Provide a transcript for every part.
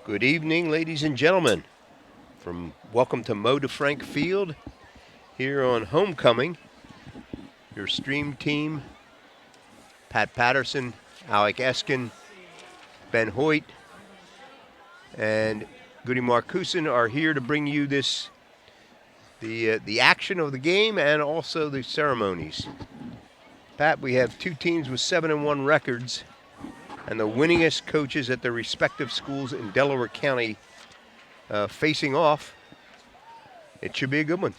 Good evening, ladies and gentlemen. Welcome to Mo DeFrank Field here on Homecoming. Your stream team, Pat Patterson, Alec Eskin, Ben Hoyt, and Goody Marcuson are here to bring you the action of the game and also the ceremonies. Pat, we have two teams with 7-1 records, and the winningest coaches at their respective schools in Delaware County facing off. It should be a good one.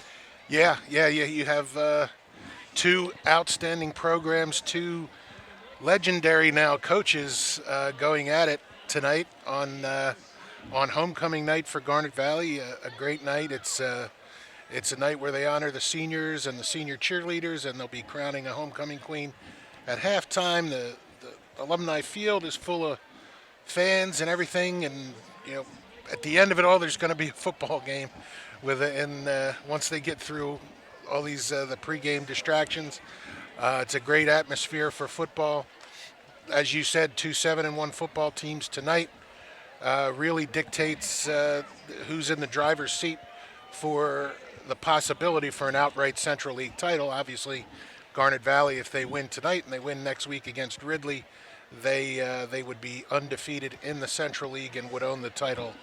Yeah. You have two outstanding programs, two legendary now coaches going at it tonight on homecoming night for Garnet Valley. A great night. It's a night where they honor the seniors and the senior cheerleaders, and they'll be crowning a homecoming queen at halftime. The alumni field is full of fans and everything, and at the end of it all, there's going to be a football game once they get through all these the pregame distractions. It's a great atmosphere for football. As you said, two 7-1 football teams tonight really dictates who's in the driver's seat for the possibility for an outright Central League title. Obviously, Garnet Valley, if they win tonight and they win next week against Ridley, they would be undefeated in the Central League and would own the title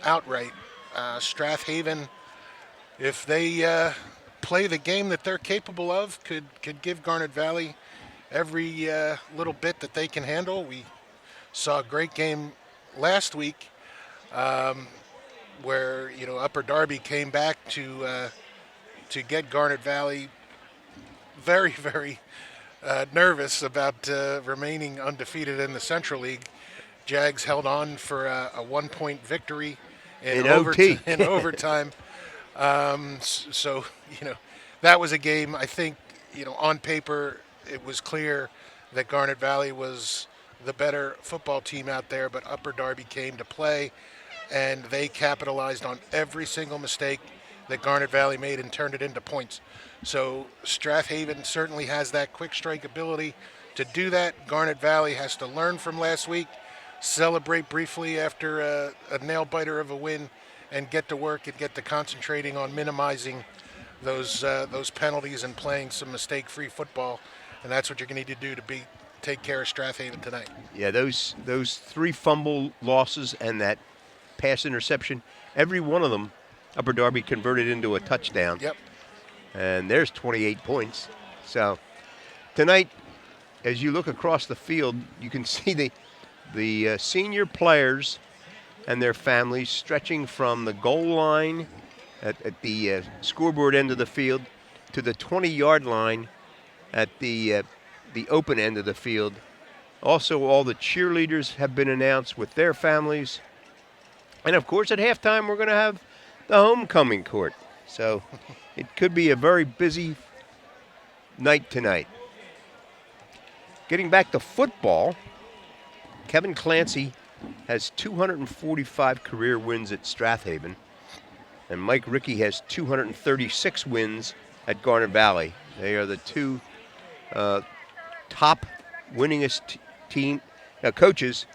outright. Strath Haven, if they play the game that they're capable of, could give Garnet Valley every little bit that they can handle. We saw a great game last week where Upper Darby came back to get Garnet Valley very, very nervous about remaining undefeated in the Central League. Jags held on for a 1-point victory in overtime. So that was a game. I think on paper it was clear that Garnet Valley was the better football team out there, but Upper Darby came to play, and they capitalized on every single mistake that Garnet Valley made and turned it into points. So Strath Haven certainly has that quick strike ability to do that. Garnet Valley has to learn from last week, celebrate briefly after a nail-biter of a win, and get to work and get to concentrating on minimizing those penalties and playing some mistake-free football. And that's what you're going to need to do to take care of Strath Haven tonight. Yeah, those three fumble losses and that pass interception, every one of them, Upper Darby converted into a touchdown. Yep. And there's 28 points. So tonight, as you look across the field, you can see the senior players and their families stretching from the goal line at the scoreboard end of the field to the 20-yard line at the open end of the field. Also, all the cheerleaders have been announced with their families. And, of course, at halftime, we're going to have the homecoming court. So it could be a very busy night tonight. Getting back to football, Kevin Clancy has 245 career wins at Strath Haven, and Mike Rickey has 236 wins at Garnet Valley. They are the two top winningest coaches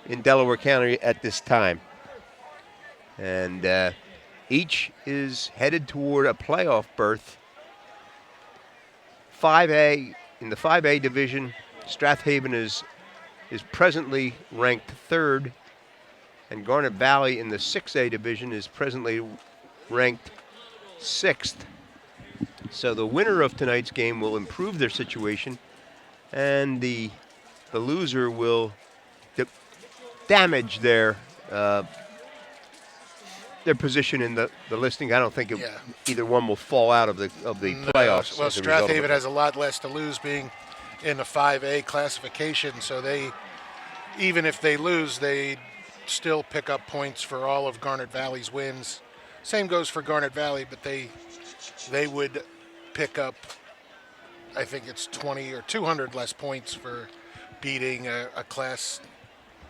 in Delaware County at this time. And each is headed toward a playoff berth. In the 5A division, Strath Haven is presently ranked third, and Garnet Valley in the 6A division is presently ranked sixth. So the winner of tonight's game will improve their situation, and the loser will damage their position in the listing. I don't think either one will fall out of the playoffs. Well, Strath Haven has a lot less to lose being in the 5A classification, so even if they lose, they still pick up points for all of Garnet Valley's wins. Same goes for Garnet Valley, but they would pick up, I think it's 20 or 200 less points for beating a class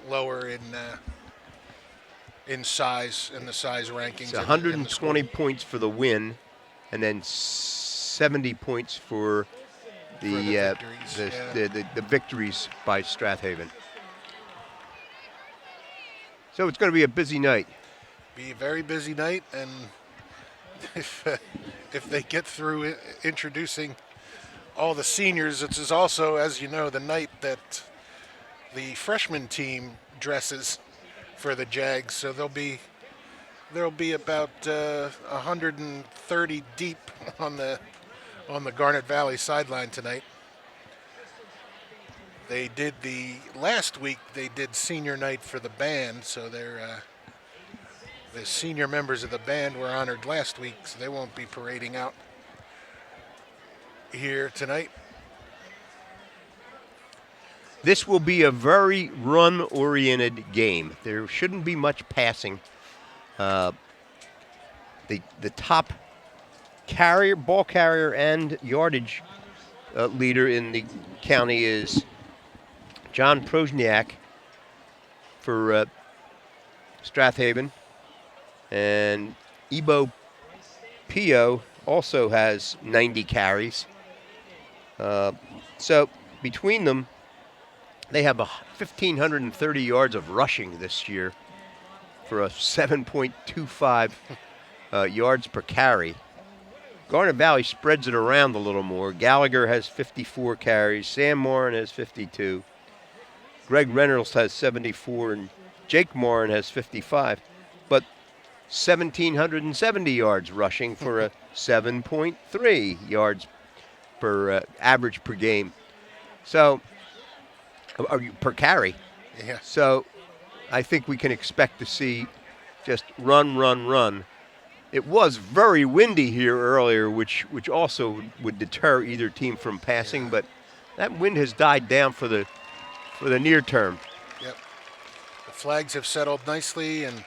lower in size, in the size rankings. It's 120 points for the win, and then 70 points for the victories by Strath Haven. So it's going to be a busy night. Be a very busy night, and if they get through introducing all the seniors, it is also, as you know, the night that the freshman team dresses for the Jags. So there'll be about 130 deep on the Garnet Valley sideline tonight. They did last week. They did senior night for the band, so the senior members of the band were honored last week, so they won't be parading out here tonight. This will be a very run-oriented game. There shouldn't be much passing. The top ball carrier and yardage leader in the county is John Prosniak for Strath, and Ebo Pio also has 90 carries. So between them, they have 1,530 yards of rushing this year for a 7.25 yards per carry. Garnet Valley spreads it around a little more. Gallagher has 54 carries. Sam Morin has 52. Greg Reynolds has 74, and Jake Morin has 55. But 1,770 yards rushing for a 7.3 yards per average per game. So, or per carry. Yeah. So, I think we can expect to see just run. It was very windy here earlier, which also would deter either team from passing, Yeah. but that wind has died down for the near term. Yep. The flags have settled nicely, and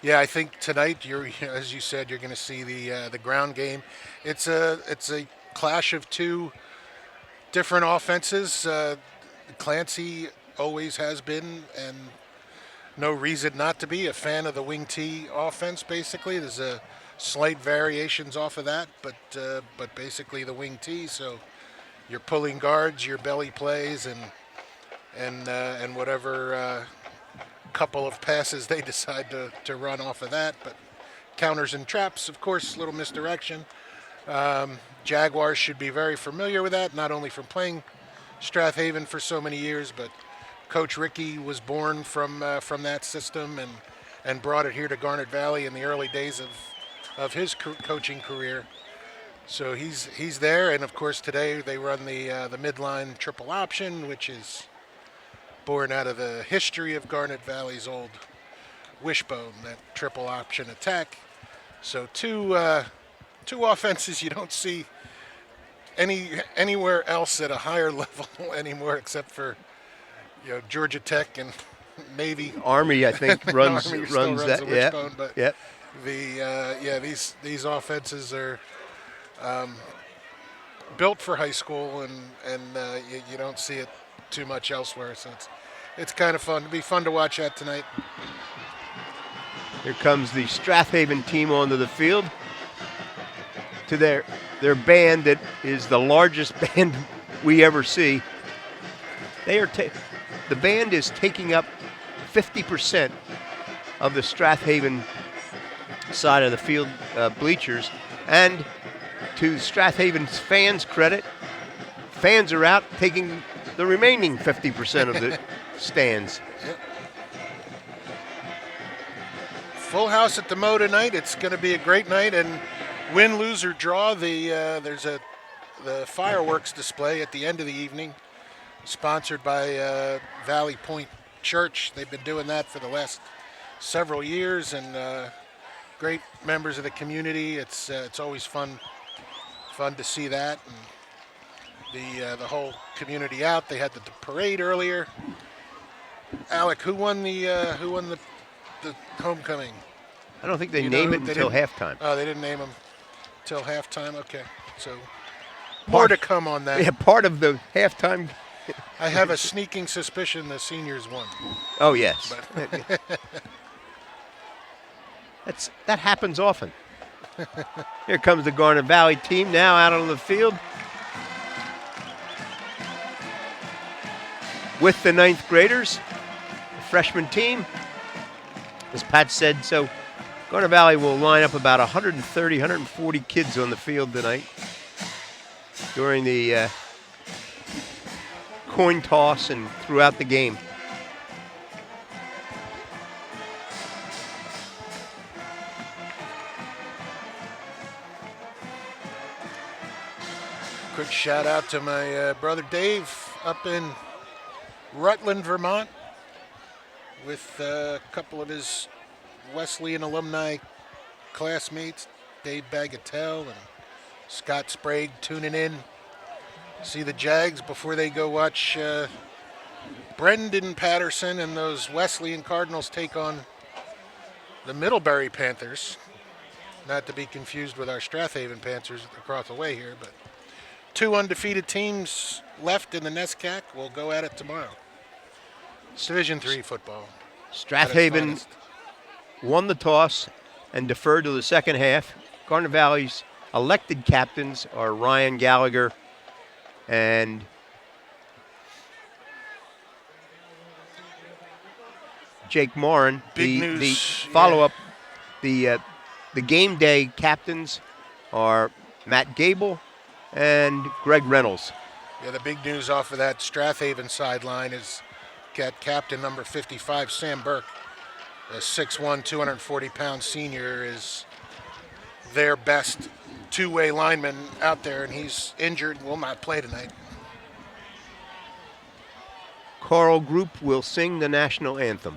yeah, I think tonight as you said, you're going to see the ground game. It's a clash of two different offenses. Clancy always has been, and no reason not to be, a fan of the wing T offense. Basically, there's a slight variations off of that, but basically the wing T. So you're pulling guards, your belly plays, and whatever couple of passes they decide to run off of that. But counters and traps, of course, little misdirection. Jaguars should be very familiar with that, not only from playing Strath for so many years, but Coach Ricky was born from that system and brought it here to Garnet Valley in the early days of his coaching career. So he's there, and of course today they run the midline triple option, which is born out of the history of Garnet Valley's old wishbone, that triple option attack. So two offenses you don't see anywhere else at a higher level anymore, except for Georgia Tech and Navy. Army, I think, runs Army that. The wishbone, but yep. These offenses are built for high school, and you don't see it too much elsewhere. So it's kind of fun. It'll be fun to watch that tonight. Here comes the Strath team onto the field to their band that is the largest band we ever see. They are the band is taking up 50% of the Strath side of the field bleachers, and to Strath fans' credit, fans are out taking the remaining 50% of the stands. Yep. Full house at the Mo tonight. It's going to be a great night, and win, lose, or draw, there's the fireworks display at the end of the evening, sponsored by Valley Point Church. They've been doing that for the last several years, and great members of the community. It's always fun to see that, and the whole community out. They had the parade earlier. Alec, who won the homecoming? I don't think they named it until halftime. Oh, they didn't name them till halftime. Okay, so more to come on that. Yeah, part of the halftime. I have a sneaking suspicion the seniors won. Oh yes, that happens often. Here comes the Garnet Valley team now out on the field with the ninth graders, the freshman team. as Pat said. So Garner Valley will line up about 130, 140 kids on the field tonight during the coin toss and throughout the game. Quick shout out to my brother Dave up in Rutland, Vermont, with a couple of his Wesleyan alumni classmates, Dave Bagatelle and Scott Sprague, tuning in. See the Jags before they go watch Brendan Patterson and those Wesleyan Cardinals take on the Middlebury Panthers. Not to be confused with our Strathaven Panthers across the way here, but 2 undefeated teams left in the NESCAC. We'll go at it tomorrow. It's Division III football. Strathaven won the toss and deferred to the second half. Garner Valley's elected captains are Ryan Gallagher and Jake Morin. Big the news, follow-up, the game day captains are Matt Gable and Greg Reynolds. Yeah, the big news off of that Strathaven sideline is captain number 55, Sam Burke, a 6'1", 240-pound senior, is their best two-way lineman out there, and he's injured and will not play tonight. Choral group will sing the national anthem.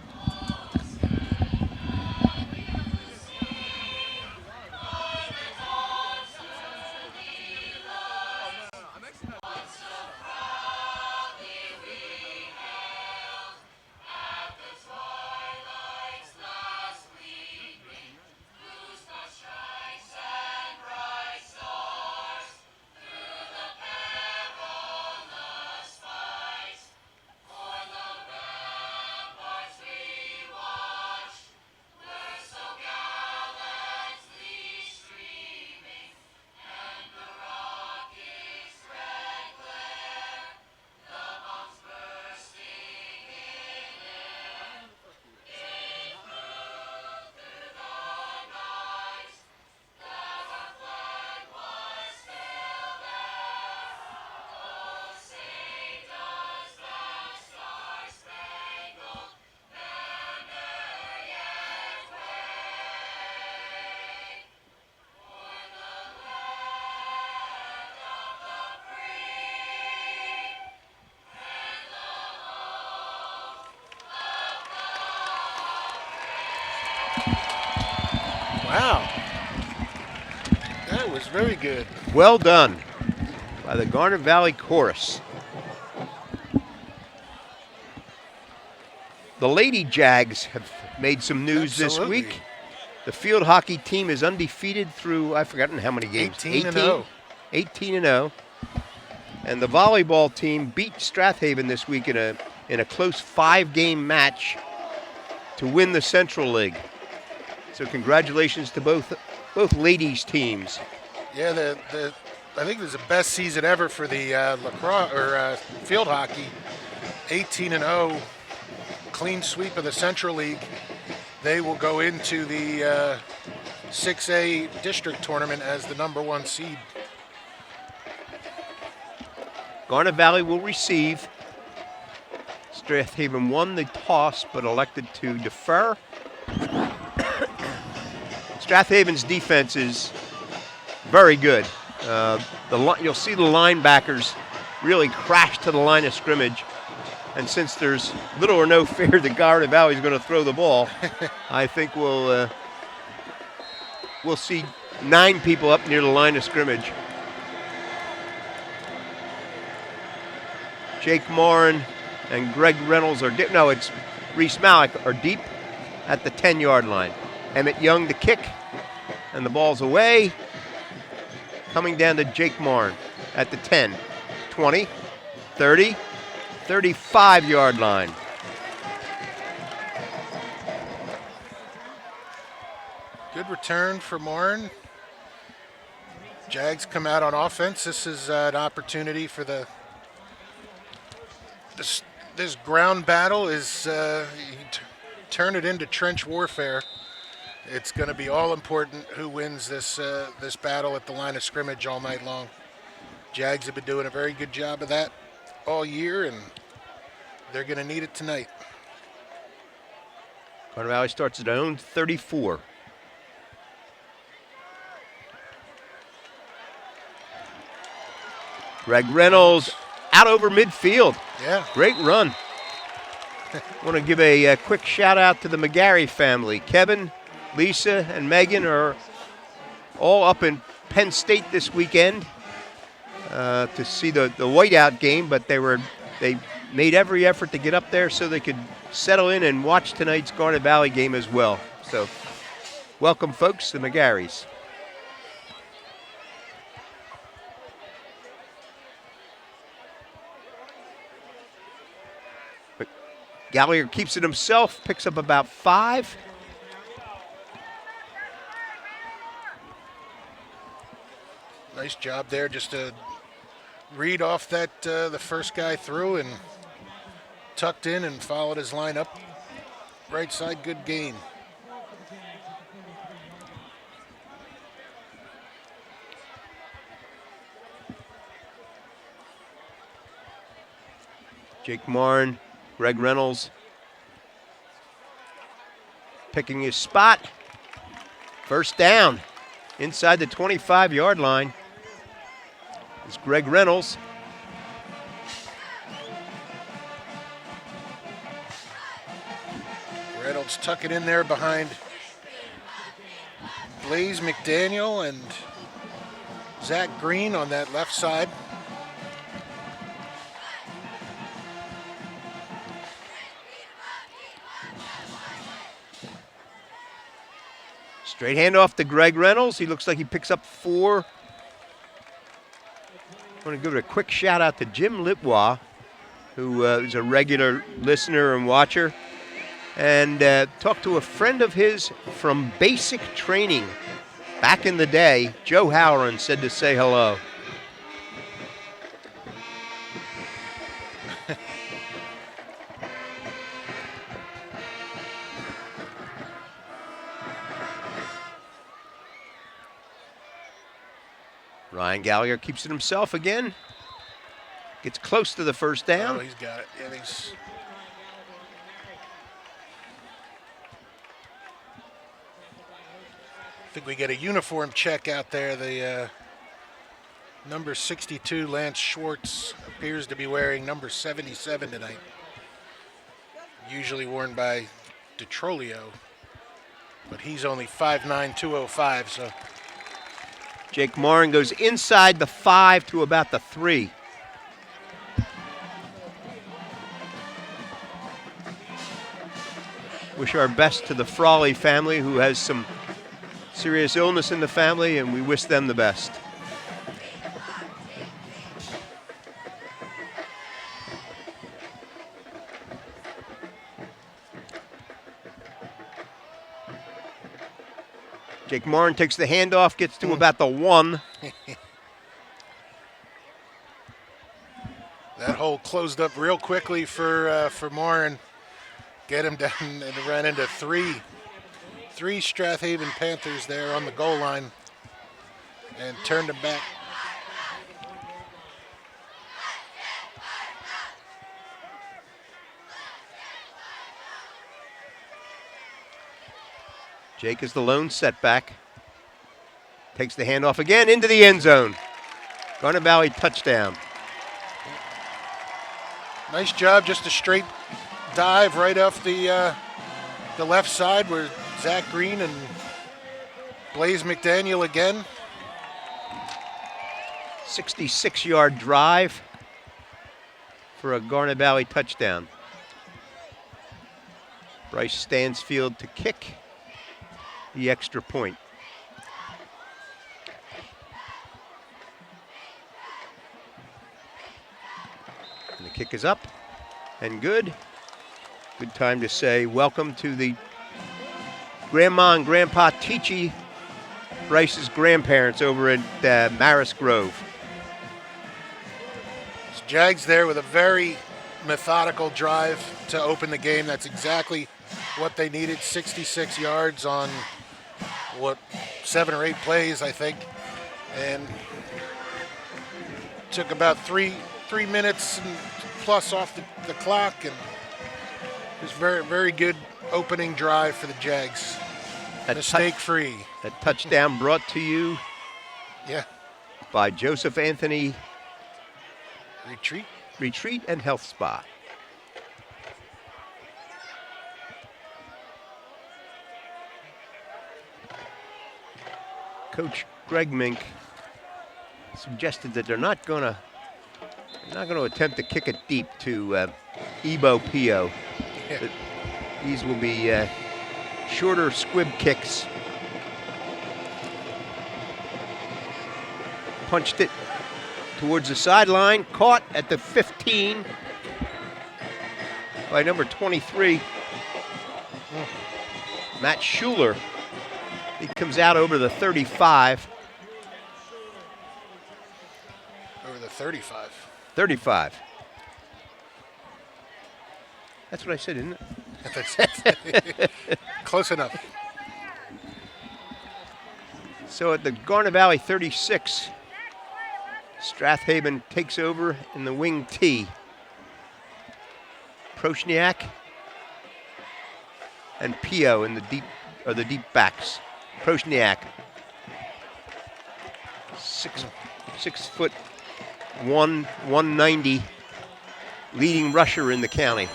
Wow. That was very good. Well done by the Garner Valley Chorus. The Lady Jags have made some news Absolutely. this week. The field hockey team is undefeated through, I've forgotten how many games. 18-0. 18-0. And the volleyball team beat Strathaven this week in a close 5-game match to win the Central League. So congratulations to both ladies teams. Yeah, I think it was the best season ever for the lacrosse or field hockey. 18-0, clean sweep of the Central League. They will go into the 6A district tournament as the #1 seed. Garner Valley will receive. Strathaven won the toss but elected to defer. Strathaven's defense is very good. You'll see the linebackers really crash to the line of scrimmage. And since there's little or no fear that Garner Valley is going to throw the ball, I think we'll see 9 people up near the line of scrimmage. Jake Morin and Greg Reynolds it's Reese Malik are deep at the 10-yard line. Emmett Young to kick, and the ball's away. Coming down to Jake Morin at the 10, 20, 30, 35-yard line. Good return for Morin. Jags come out on offense. This is an opportunity for this ground battle is turn it into trench warfare. It's going to be all important who wins this this battle at the line of scrimmage all night long. Jags have been doing a very good job of that all year, and they're going to need it tonight. Garden Valley starts at their own 34. Greg Reynolds out over midfield. Yeah. Great run. I want to give a quick shout out to the McGarry family. Kevin, Lisa, and Megan are all up in Penn State this weekend to see the whiteout game, but they made every effort to get up there so they could settle in and watch tonight's Garnet Valley game as well. So welcome, folks, the McGarrys. But Gallagher keeps it himself, picks up about 5. Nice job there, just to read off that the first guy through and tucked in and followed his line up. Right side, good gain. Jake Marn, Greg Reynolds picking his spot. First down inside the 25-yard line. It's Greg Reynolds. Reynolds tuck it in there behind Blaze McDaniel and Zach Green on that left side. Straight handoff to Greg Reynolds. He looks like he picks up 4. I want to give it a quick shout out to Jim Litwa, who is a regular listener and watcher, and talked to a friend of his from basic training back in the day. Joe Howland said to say hello. Ryan Gallagher keeps it himself again. Gets close to the first down. Oh, he's got it. Yeah, I think we get a uniform check out there. The number 62, Lance Schwartz, appears to be wearing number 77 tonight. Usually worn by DeTrolio, but he's only 5'9", 205, so. Jake Marn goes inside the 5 to about the 3. Wish our best to the Frawley family, who has some serious illness in the family, and we wish them the best. Jake Marn takes the handoff, gets to about the 1. That hole closed up real quickly for Marn. Get him down and ran into three Strath Haven Panthers there on the goal line and turned him back. Jake is the lone setback. Takes the handoff again into the end zone. Garnet Valley touchdown. Nice job, just a straight dive right off the left side where Zach Green and Blaze McDaniel again. 66-yard drive for a Garnet Valley touchdown. Bryce Stansfield to kick the extra point. And the kick is up and good. Good time to say welcome to the Grandma and Grandpa Teachy, Bryce's grandparents over at Maris Grove. Jags there with a very methodical drive to open the game. That's exactly what they needed, 66 yards on, 7 or 8 plays, I think. And took about three minutes and plus off the clock, and it was very, very good opening drive for the Jags. Mistake-free. A touchdown brought to you by Joseph Anthony Retreat and Health Spa. Coach Greg Mink suggested that they're not going to attempt to kick it deep to Ebo Pio. Yeah. These will be shorter squib kicks. Punched it towards the sideline, caught at the 15 by number 23, Matt Schuler. He comes out over the 35. Over the 35. 35. That's what I said, isn't it? Close enough. So at the Garner Valley 36, Strathaven takes over in the wing T. Prochniak and Pio in the deep backs. Prochniak, 6'1", 190, leading rusher in the county.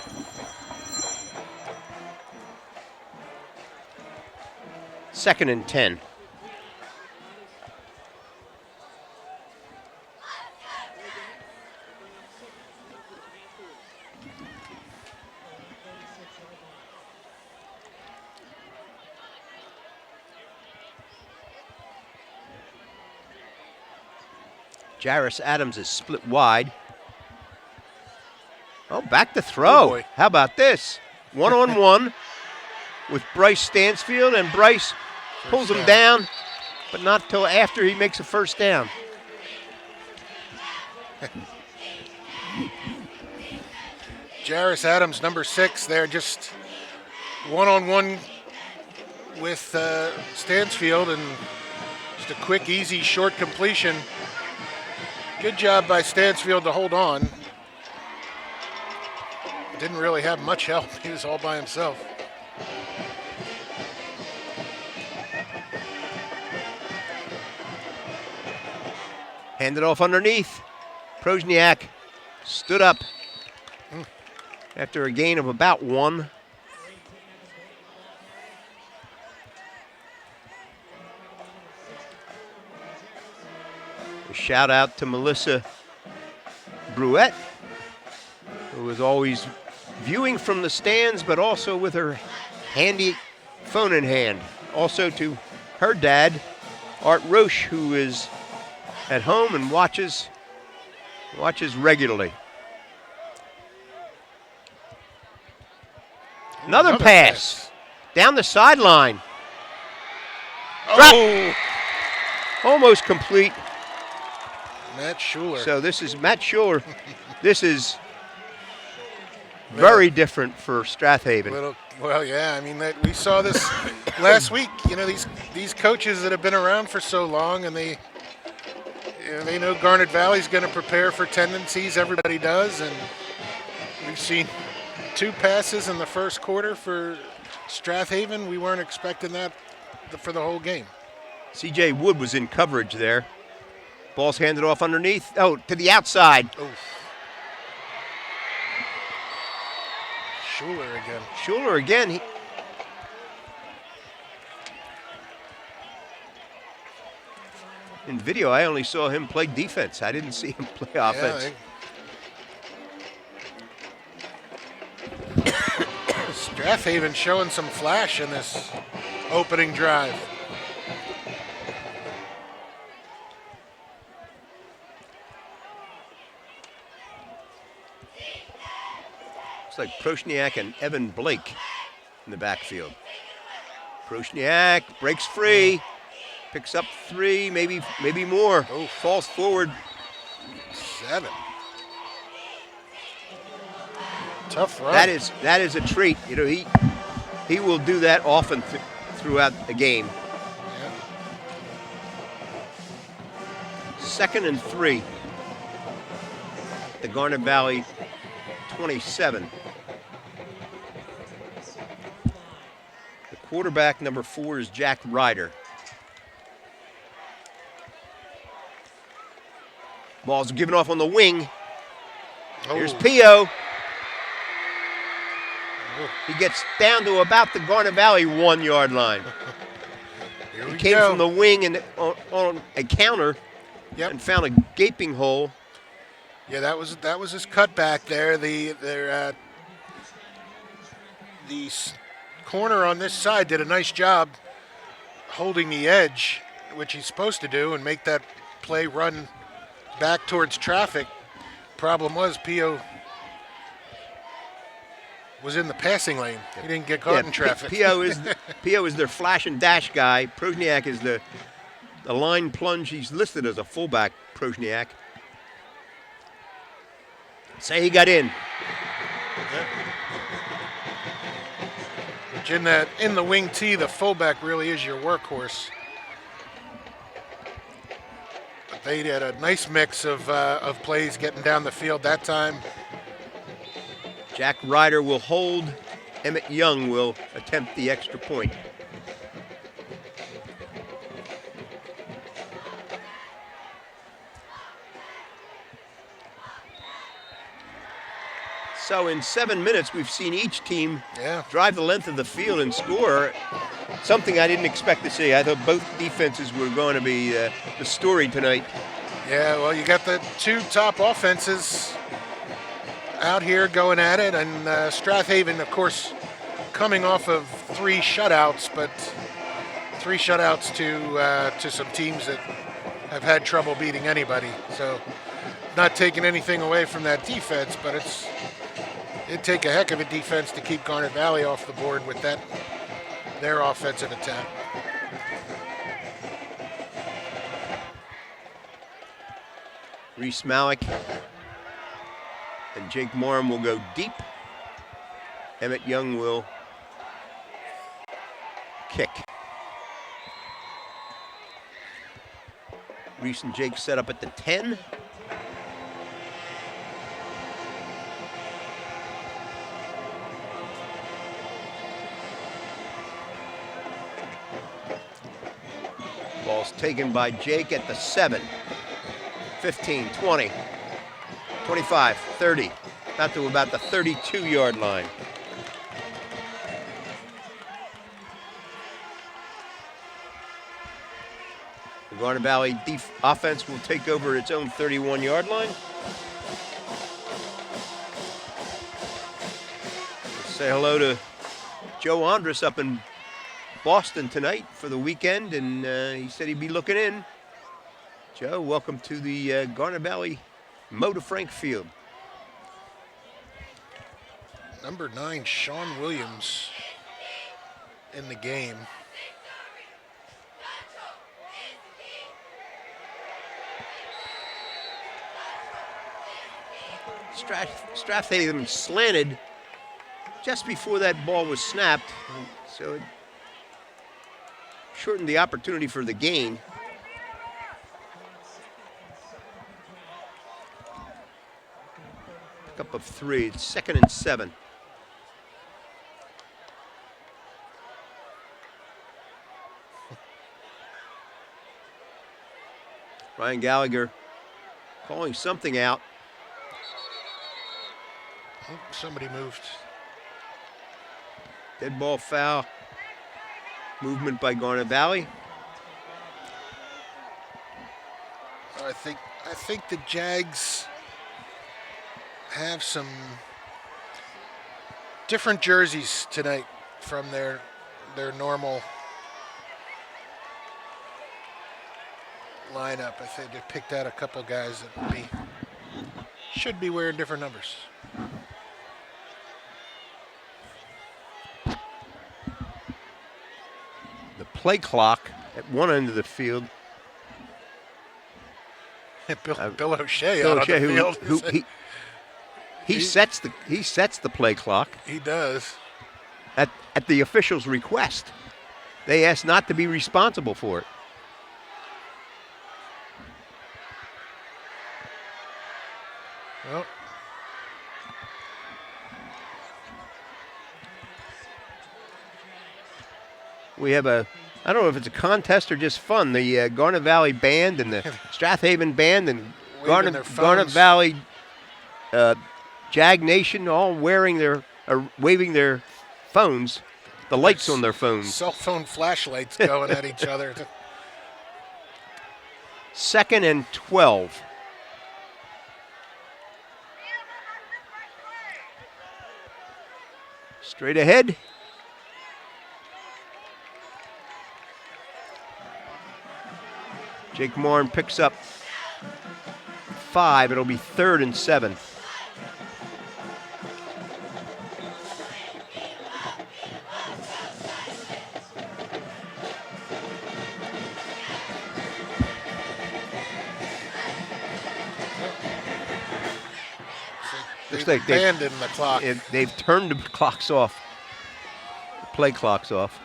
Second and 10. Jairus Adams is split wide. Oh, back to throw. Oh, how about this? One-on-one with Bryce Stansfield, and Bryce pulls him down, but not till after he makes a first down. Jairus Adams, number 6 there, just one-on-one with Stansfield, and just a quick, easy, short completion. Good job by Stansfield to hold on. Didn't really have much help. He was all by himself. Handed off underneath. Prochniak stood up after a gain of about 1. A shout out to Melissa Bruette, who was always viewing from the stands, but also with her handy phone in hand. Also to her dad, Art Roche, who is at home and watches regularly. Another pass down the sideline. Oh! Almost complete. Matt Schuler. So this is Matt Schuler. This is very different for Strathaven. Well, yeah. I mean, we saw this last week. You know, these coaches that have been around for so long, and they know Garnet Valley's going to prepare for tendencies. Everybody does, and we've seen 2 passes in the first quarter for Strathaven. We weren't expecting that for the whole game. C.J. Wood was in coverage there. Ball's handed off underneath. Oh, to the outside. Oof. Schuler again. Schuler again. In video, I only saw him play defense. I didn't see him play offense. Strathaven showing some flash in this opening drive. Looks like Prochniak and Evan Blake in the backfield. Prochniak breaks free, picks up 3, maybe more. Oh, falls forward. 7. Tough run. That is a treat. You know, he will do that often throughout the game. Yeah. 2nd and 3. The Garnet Valley 27. The quarterback, number 4, is Jack Ryder. Ball's given off on the wing. Here's Pio. He gets down to about the Garnet Valley 1-yard line. He came from the wing and on a counter and found a gaping hole. Yeah, that was his cutback there. The corner on this side did a nice job holding the edge, which he's supposed to do, and make that play run back towards traffic. Problem was Pio was in the passing lane. He didn't get caught in traffic. Pio is their flash and dash guy. Prosniak is the line plunge. He's listed as a fullback, Prosniak. Say he got in. Yeah. Which in the wing tee, the fullback really is your workhorse. But they did a nice mix of plays getting down the field that time. Jack Ryder will hold. Emmett Young will attempt the extra point. So in 7 minutes, we've seen each team drive the length of the field and score. Something I didn't expect to see. I thought both defenses were going to be the story tonight. Yeah, well, you got the two top offenses out here going at it, and Strathaven, of course, coming off of 3 shutouts, but 3 shutouts to some teams that have had trouble beating anybody. So not taking anything away from that defense, but it'd take a heck of a defense to keep Garnet Valley off the board with their offensive attack. Reese Malik and Jake Morum will go deep. Emmett Young will kick. Reese and Jake set up at the 10. Ball's taken by Jake at the 7. 15, 20, 25, 30, out to about the 32-yard line. The Garnet Valley offense will take over its own 31-yard line. Let's say hello to Joe Andrus up in Boston tonight for the weekend, and he said he'd be looking in. Joe, welcome to the Garnet Valley Motor Frank Field. Number 9, Sean Williams in the game. Strathaven slanted just before that ball was snapped, so it shortened the opportunity for the gain. Up of 3. It's 2nd and 7. Ryan Gallagher calling something out. Oh, somebody moved. Dead ball foul. Movement by Garnet Valley. I think the Jags have some different jerseys tonight from their normal lineup. I think they picked out a couple guys that should be wearing different numbers. The play clock at one end of the field. Bill O'Shea out on the field. He sets the play clock. He does. At at the official's request. They asked not to be responsible for it. Well, we have I don't know if it's a contest or just fun. The Garnet Valley Band and the Strathaven Band and Garnet Valley Jag Nation all waving their phones, the lights on their phones. Cell phone flashlights going at each other. 2nd and 12. Straight ahead. Jake Morin picks up 5. It'll be 3rd and 7. Looks like they've abandoned the clock. They've turned the clocks off, the play clocks off.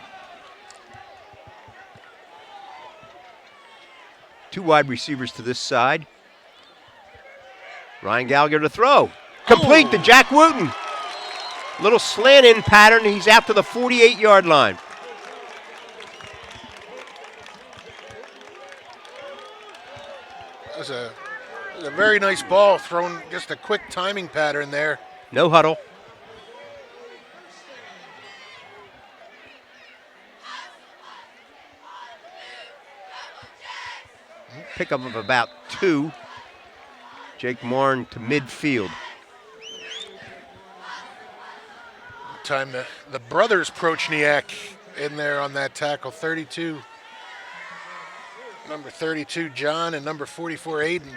2 wide receivers to this side. Ryan Gallagher to throw. Complete to Jack Wooten. Little slant in pattern. He's out to the 48-yard line. That was a very nice ball thrown, just a quick timing pattern there. No huddle. Pickup of about 2. Jake Morin to midfield. Time the brothers Prochniak in there on that tackle. 32. Number 32, John, and number 44, Aiden.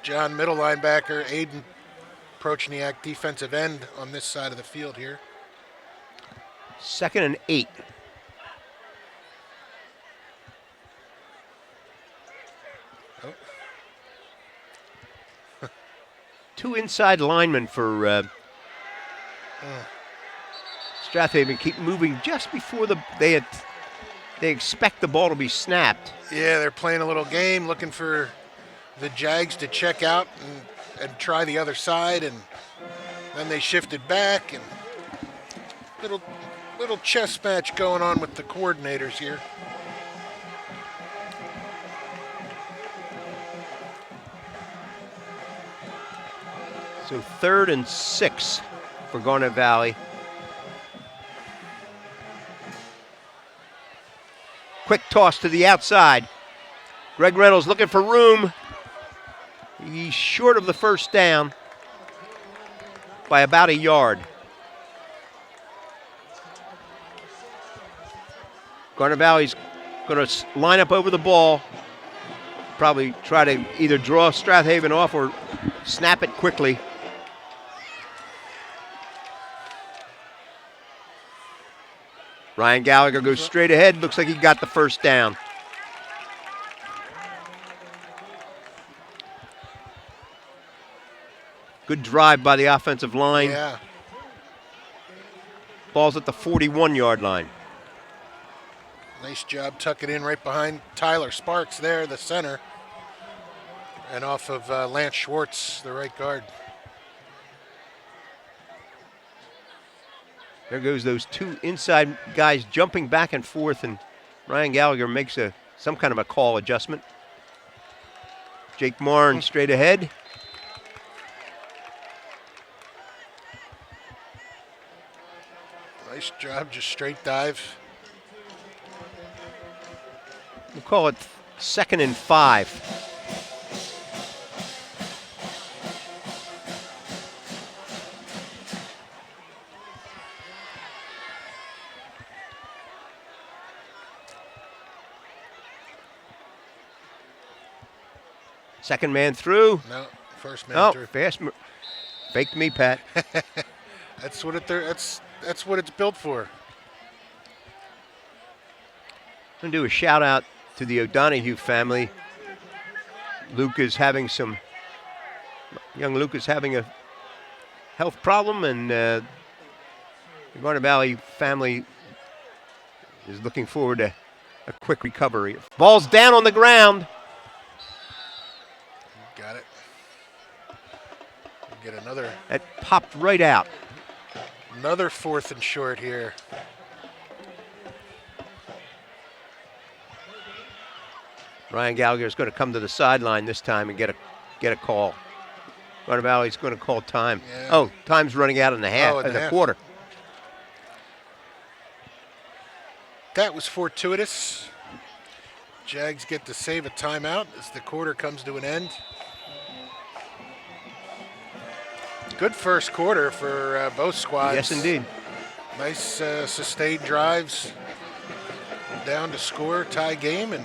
John, middle linebacker. Aiden Prochniak, defensive end on this side of the field here. 2nd and 8. Oh. 2 inside linemen for Strathaven keep moving just before they expect the ball to be snapped. Yeah, they're playing a little game, looking for the Jags to check out and try the other side, and then they shifted back, and little chess match going on with the coordinators here. So 3rd and 6 for Garnet Valley. Quick toss to the outside. Greg Reynolds looking for room. He's short of the first down by about a yard. Garnet Valley's going to line up over the ball. Probably try to either draw Strathaven off or snap it quickly. Ryan Gallagher goes straight ahead. Looks like he got the first down. Good drive by the offensive line. Yeah. Ball's at the 41-yard line. Nice job tucking in right behind Tyler Sparks there, the center. And off of Lance Schwartz, the right guard. There goes those 2 inside guys jumping back and forth, and Ryan Gallagher makes some kind of a call adjustment. Jake Morin straight ahead. Nice job, just straight dive. We'll call it 2nd and 5. Second man through. No, first man through. Faked me, Pat. That's what that's what it's built for. I'm going to do a shout out to the O'Donohue family. Young Luke is having a health problem, and the Garnet Valley family is looking forward to a quick recovery. Ball's down on the ground. Got it. Get another. It popped right out. Another 4th and short here. Ryan Gallagher is going to come to the sideline this time and get a call. Garnet Valley's going to call time. Yeah. Oh, time's running out in the half, in the quarter. That was fortuitous. Jags get to save a timeout as the quarter comes to an end. Good first quarter for both squads. Yes, indeed. Nice sustained drives down to score, tie game, and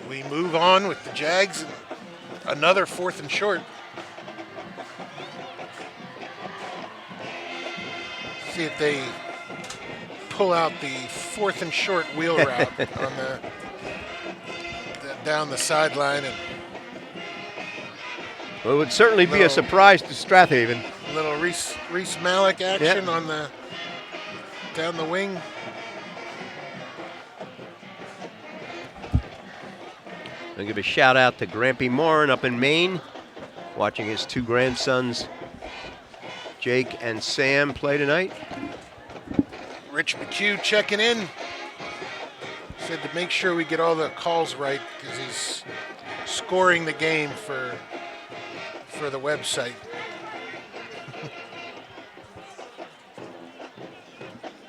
we move on with the Jags. Another 4th and short. See if they pull out the 4th and short wheel route on the down the sideline, and well, it would certainly be a surprise to Strathaven. A little Reese Malik action on the down the wing. I'll give a shout out to Grampy Morin up in Maine, watching his 2 grandsons, Jake and Sam, play tonight. Rich McHugh checking in. Said to make sure we get all the calls right because he's scoring the game for the website.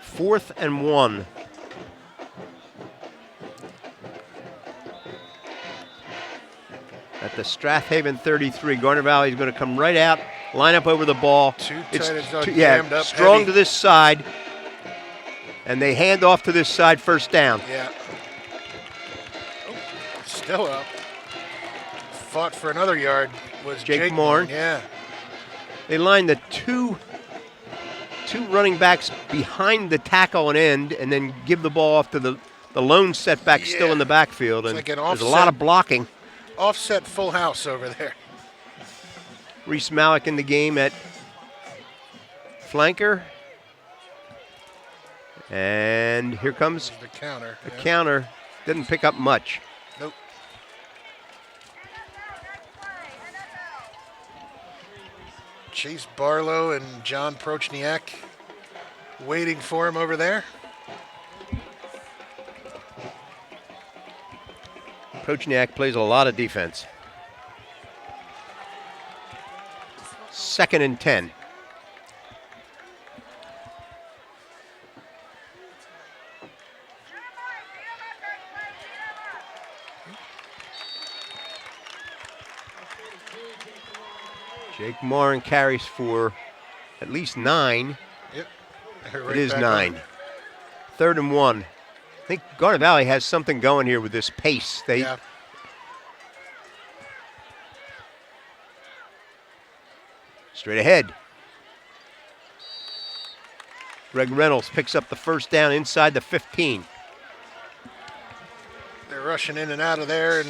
Fourth and 1. At the Strathaven 33, Garnet Valley is going to come right out, line up over the ball. Jammed up, strong heavy. To this side, and they hand off to this side, first down. Yeah. Oh, still up. Fought for another yard was Jake Morin. Yeah. They lined the two running backs behind the tackle and end, and then give the ball off to the lone setback still in the backfield. And like an there's a lot of blocking. Offset full house over there. Reese Malik in the game at flanker. And here comes the counter. The counter. Didn't pick up much. Nope. Chase Barlow and John Prochniak waiting for him over there. Prochniak plays a lot of defense. 2nd and 10. Jake Morin carries for at least 9. Yep. It is 9. 3rd and 1. I think Garnet Valley has something going here with this pace. Straight ahead. Greg Reynolds picks up the first down inside the 15. They're rushing in and out of there, and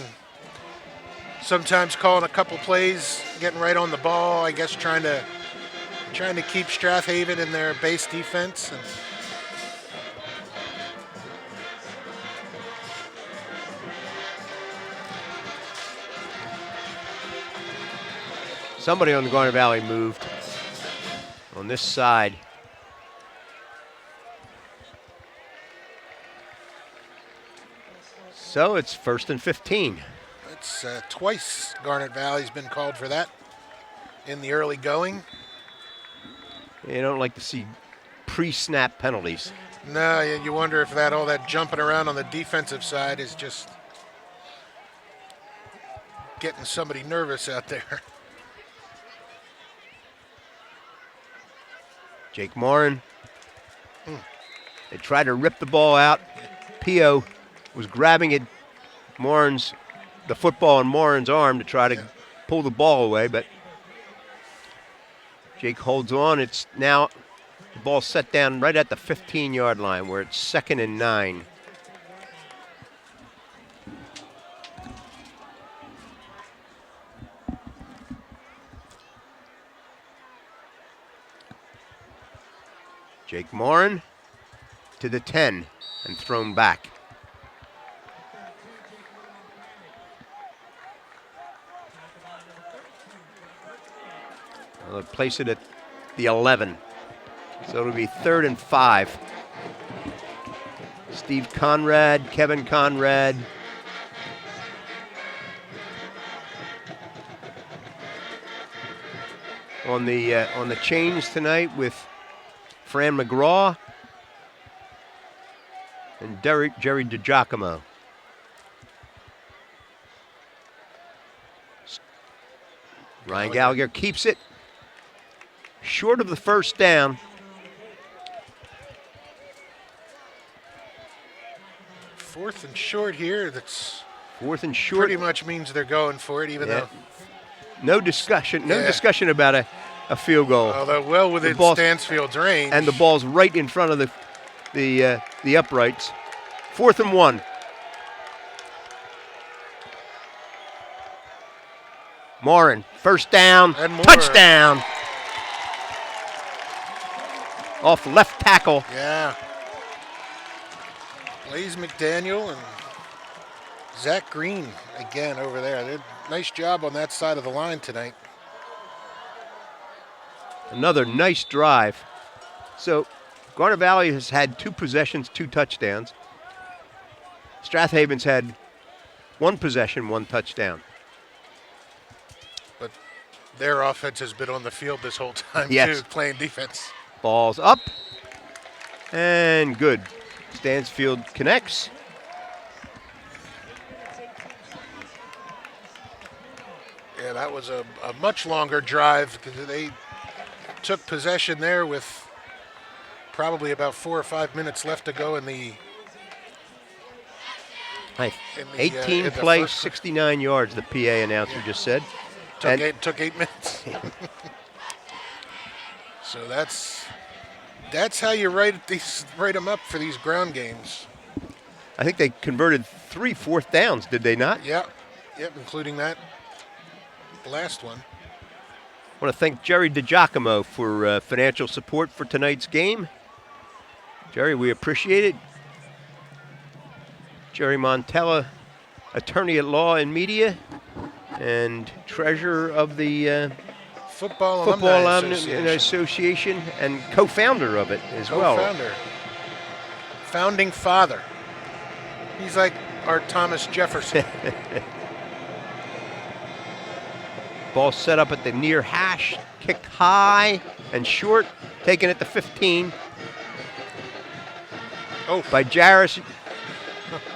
sometimes calling a couple plays, getting right on the ball. I guess trying to keep Strathaven in their base defense. And somebody on the Garnet Valley moved on this side. So it's 1st and 15. It's twice Garnet Valley's been called for that in the early going. You don't like to see pre-snap penalties. No, you wonder if all that jumping around on the defensive side is just getting somebody nervous out there. Jake Morin. They tried to rip the ball out. Pio was grabbing it, the football in Morin's arm to try to pull the ball away, but Jake holds on. It's now the ball set down right at the 15-yard line where it's 2nd and 9. Jake Morin to the 10 and thrown back. They'll place it at the 11. So it'll be 3rd and 5. Steve Conrad, Kevin Conrad. On the chains tonight with Fran McGraw and Jerry DiGiacomo. Ryan Gallagher keeps it short of the first down. Fourth and short here. That's 4th and short. Pretty much means they're going for it, even though. No discussion about a field goal. Although well within Stansfield's range. And the ball's right in front of the uprights. 4th and 1. Morin, first down, touchdown. Off left tackle. Yeah. Blaze McDaniel and Zach Green again over there. They did a nice job on that side of the line tonight. Another nice drive. So Garner Valley has had 2 possessions, 2 touchdowns. Strath Haven's had 1 possession, 1 touchdown. But their offense has been on the field this whole time, yes, too, playing defense. Ball's up and good. Stansfield connects. Yeah, that was a much longer drive because they took possession there with probably about 4 or 5 minutes left to go in the 18 play, 69 yards, the PA announcer just said. Took 8 minutes. So that's how you write them up for these ground games. I think they converted 3 fourth downs, did they not? Yep, including that last one. I want to thank Jerry DiGiacomo for financial support for tonight's game. Jerry, we appreciate it. Jerry Montella, attorney at law and media, and treasurer of the Football Alumni Association and co-founder of it as well. Co-founder. Founding father. He's like our Thomas Jefferson. Ball set up at the near hash, kicked high and short, taken at the 15. Oh, by Jairus,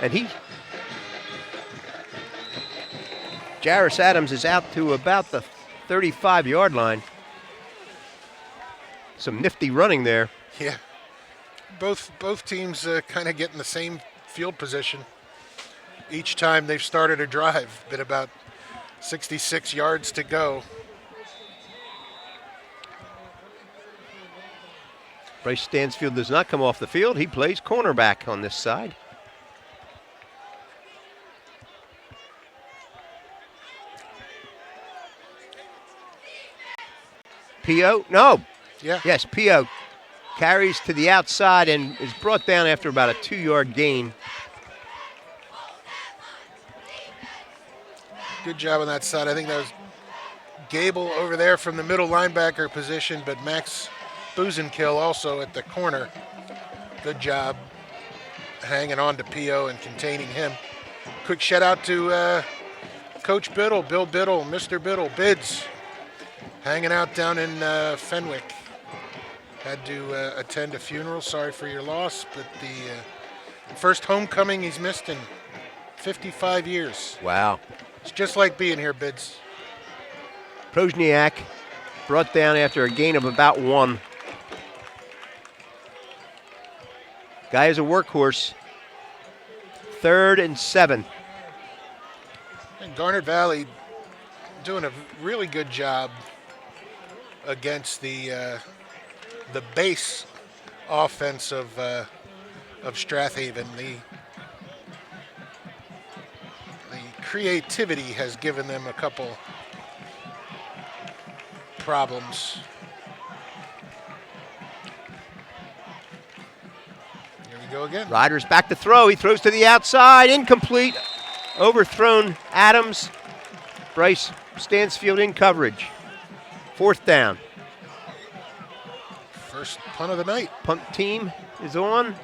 and Jairus Adams is out to about the 35-yard line. Some nifty running there. Yeah, both teams kind of get in the same field position each time they've started a drive. Been about 66 yards to go. Bryce Stansfield does not come off the field. He plays cornerback on this side. P.O. No. Yeah. Yes, P.O. carries to the outside and is brought down after about a 2-yard gain. Good job on that side. I think that was Gable over there from the middle linebacker position, but Max Buzenkill also at the corner. Good job hanging on to P.O. and containing him. Quick shout out to Coach Biddle, Bill Biddle, Mr. Biddle, Bids, hanging out down in Fenwick. Had to attend a funeral. Sorry for your loss, but the first homecoming he's missed in 55 years. Wow. It's just like being here, Bids. Prosniak brought down after a gain of about 1. Guy is a workhorse. 3rd and 7. And Garnet Valley doing a really good job against the base offense of Strathaven. The creativity has given them a couple problems. Here you go again. Ryder's back to throw. He throws to the outside. Incomplete. Overthrown Adams. Bryce Stansfield in coverage. 4th down. First punt of the night. Punt team is on.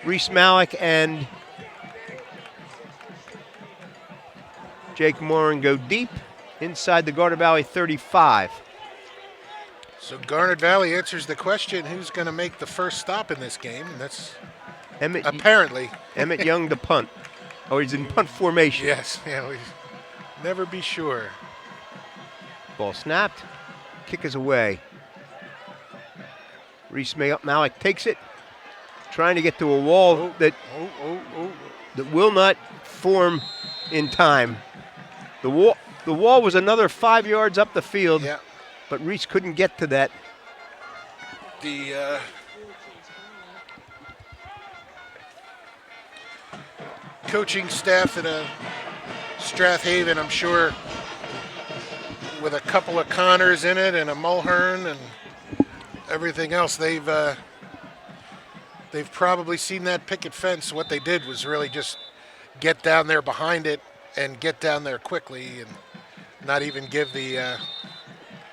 Reese Malik and Jake Moran go deep inside the Garter Valley 35. So Garnet Valley answers the question, who's going to make the first stop in this game? And that's apparently Emmett Young to punt. Oh, he's in punt formation. Yes, yeah, we never be sure. Ball snapped. Kick is away. Reese Malik takes it, trying to get to a wall that will not form in time. The wall was another 5 yards up the field, yeah. But Reese couldn't get to that. The coaching staff at Strath Haven, I'm sure, with a couple of Connors in it and a Mulhern and everything else, they've probably seen that picket fence. What they did was really just get down there behind it and get down there quickly and not even give the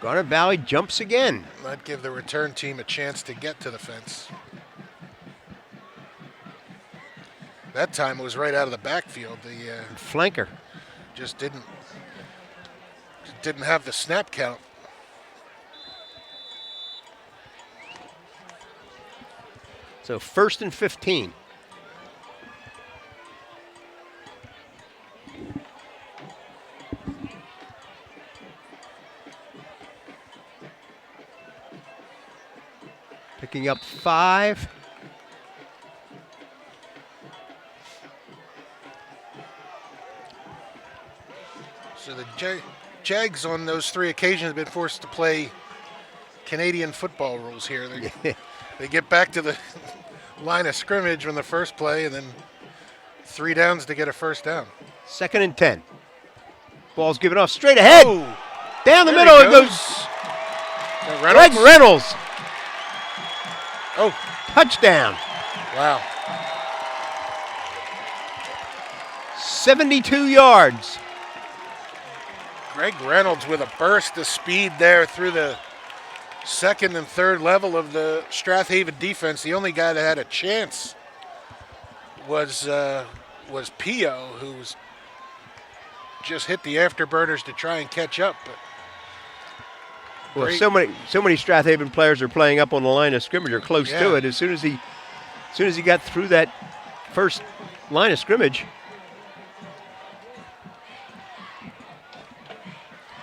Garnet Valley jumps again. not give the return team a chance to get to the fence. That time it was right out of the backfield. The Flanker. just didn't have the snap count. So 1st and 15. Picking up 5. So the Jags on those 3 occasions have been forced to play Canadian football rules here. They get back to the line of scrimmage on the first play and then 3 downs to get a first down. 2nd and 10. Ball's given off straight ahead. Oh, Down the there middle he it goes. Reynolds? Greg Reynolds. Oh, Touchdown. wow. 72 yards. Greg Reynolds with a burst of speed there through the 2nd and 3rd level of the Strath Haven defense. The only guy that had a chance was Pio, who was just hit the afterburners to try and catch up. But Well, great. so many Strath Haven players are playing up on the line of scrimmage or close Yeah. to it. As soon as he got through that first line of scrimmage,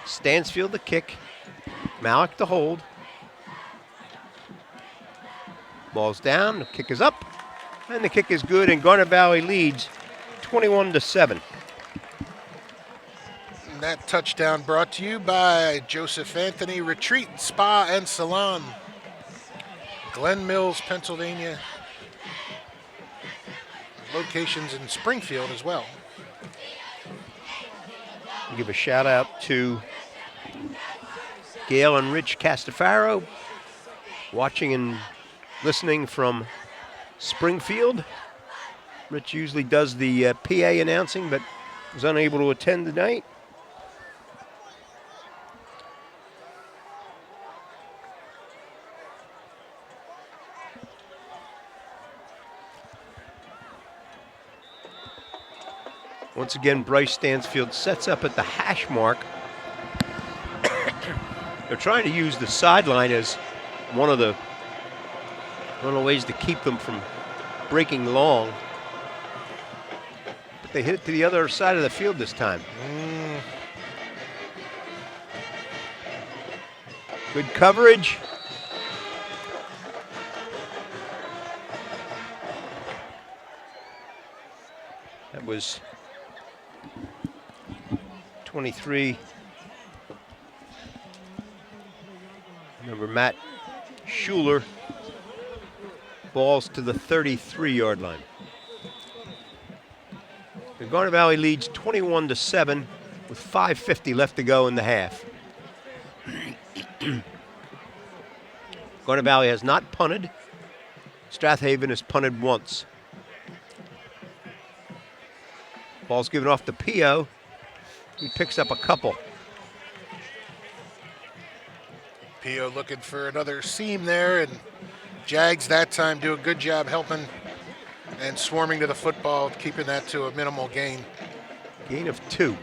Stansfield the kick, Malik the hold. Ball's down, the kick is up, and the kick is good, and Garnet Valley leads 21-7. And that touchdown brought to you by Joseph Anthony Retreat Spa and Salon, Glen Mills, Pennsylvania. Locations in Springfield as well. I'll give a shout out to Gail and Rich Castafaro, watching and listening from Springfield. Rich usually does the PA announcing, but was unable to attend tonight. Once again, Bryce Stansfield sets up at the hash mark. They're trying to use the sideline as one of the ways to keep them from breaking long. But they hit it to the other side of the field this time. Good coverage. That was 23. Remember Matt Schuler. Balls to the 33-yard line. The Garnet Valley leads 21-7 with 5:50 left to go in the half. Garnet Valley has not punted Strath Haven has punted once. Ball's given off to Pio. He picks up a couple. Pio looking for another seam there, and Jags that time do a good job helping and swarming to the football, keeping that to a minimal gain. Gain of 2.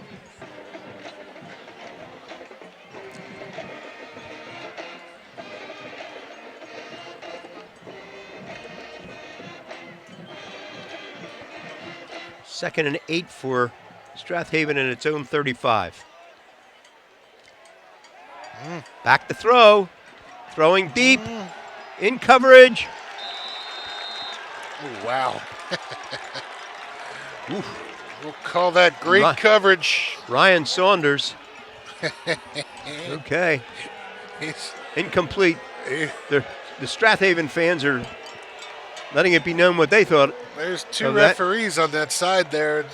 Second and 8 for Strath Haven in its own 35. Back to throw. Throwing deep. In coverage. Oh, wow. We'll call that great coverage. Ryan Saunders. Okay. Incomplete. The Strath Haven fans are letting it be known what they thought. There's 2 referees on that side there.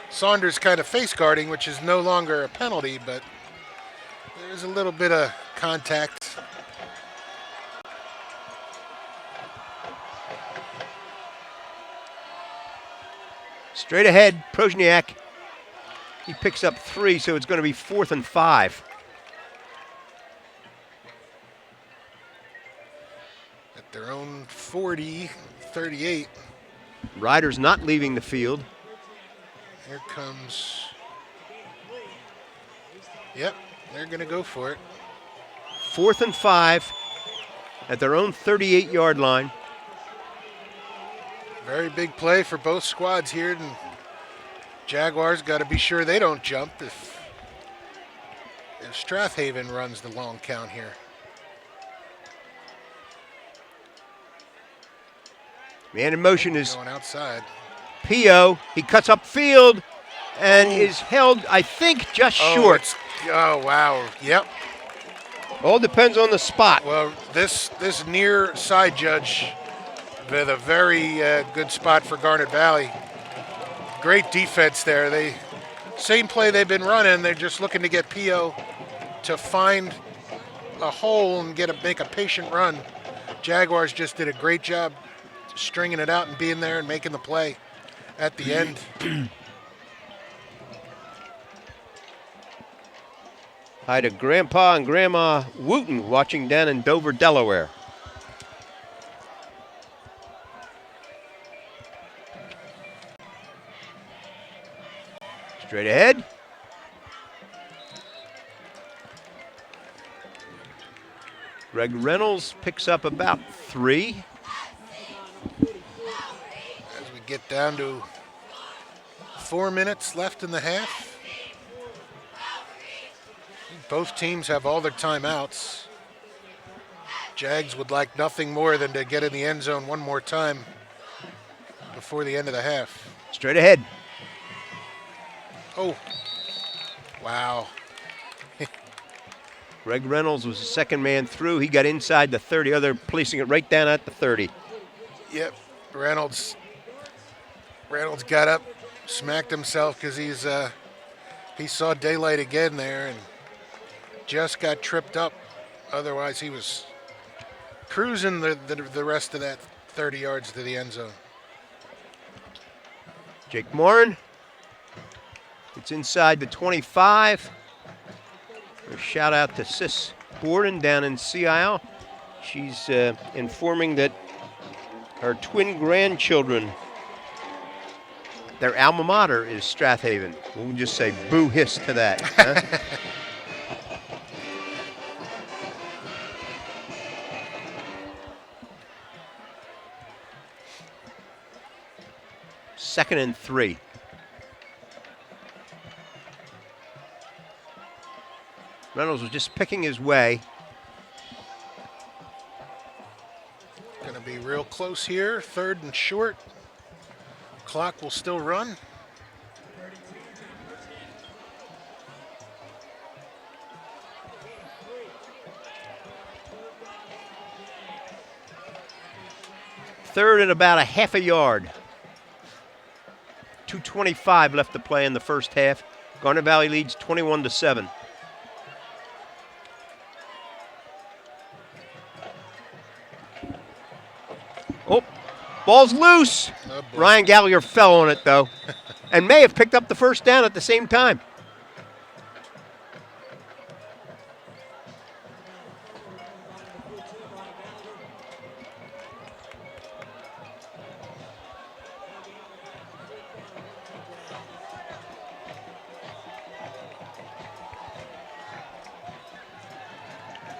Saunders kind of face guarding, which is no longer a penalty, but there's a little bit of contact. Straight ahead, Prozniak. He picks up 3, so it's going to be 4th and 5. At their own 40, 38. Riders not leaving the field. Here comes. Yep, they're going to go for it. 4th and 5 at their own 38-yard line. Very big play for both squads here, and Jaguars got to be sure they don't jump if Strath Haven runs the long count here. Man in motion is going outside. Pio. He cuts up field and is held, I think, just short. Oh, wow. Yep. All depends on the spot. Well, this near side judge with a very good spot for Garnet Valley. Great defense there. Same play they've been running. They're just looking to get Pio to find a hole and make a patient run. Jaguars just did a great job stringing it out and being there and making the play at the end. Hi to Grandpa and Grandma Wooten watching down in Dover, Delaware. Straight ahead. Greg Reynolds picks up about 3. As we get down to 4 minutes left in the half. Both teams have all their timeouts. Jags would like nothing more than to get in the end zone one more time before the end of the half. Straight ahead. Oh, wow. Greg Reynolds was the second man through. He got inside the 30. Oh, they're placing it right down at the 30. Yep, Reynolds got up, smacked himself because he saw daylight again there and just got tripped up. Otherwise, he was cruising the rest of that 30 yards to the end zone. Jake Morin. It's inside the 25. A shout out to Sis Borden down in Sea Isle. She's informing that her twin grandchildren, their alma mater is Strath Haven. We'll just say boo hiss to that. Huh? Second and 3. Reynolds was just picking his way. Going to be real close here. 3rd and short. Clock will still run. Third and about a half a yard. 2:25 left to play in the first half. Garnet Valley leads 21-7. Oh, Ball's loose. Oh, boy. Ryan Gallagher fell on it, though, and may have picked up the first down at the same time.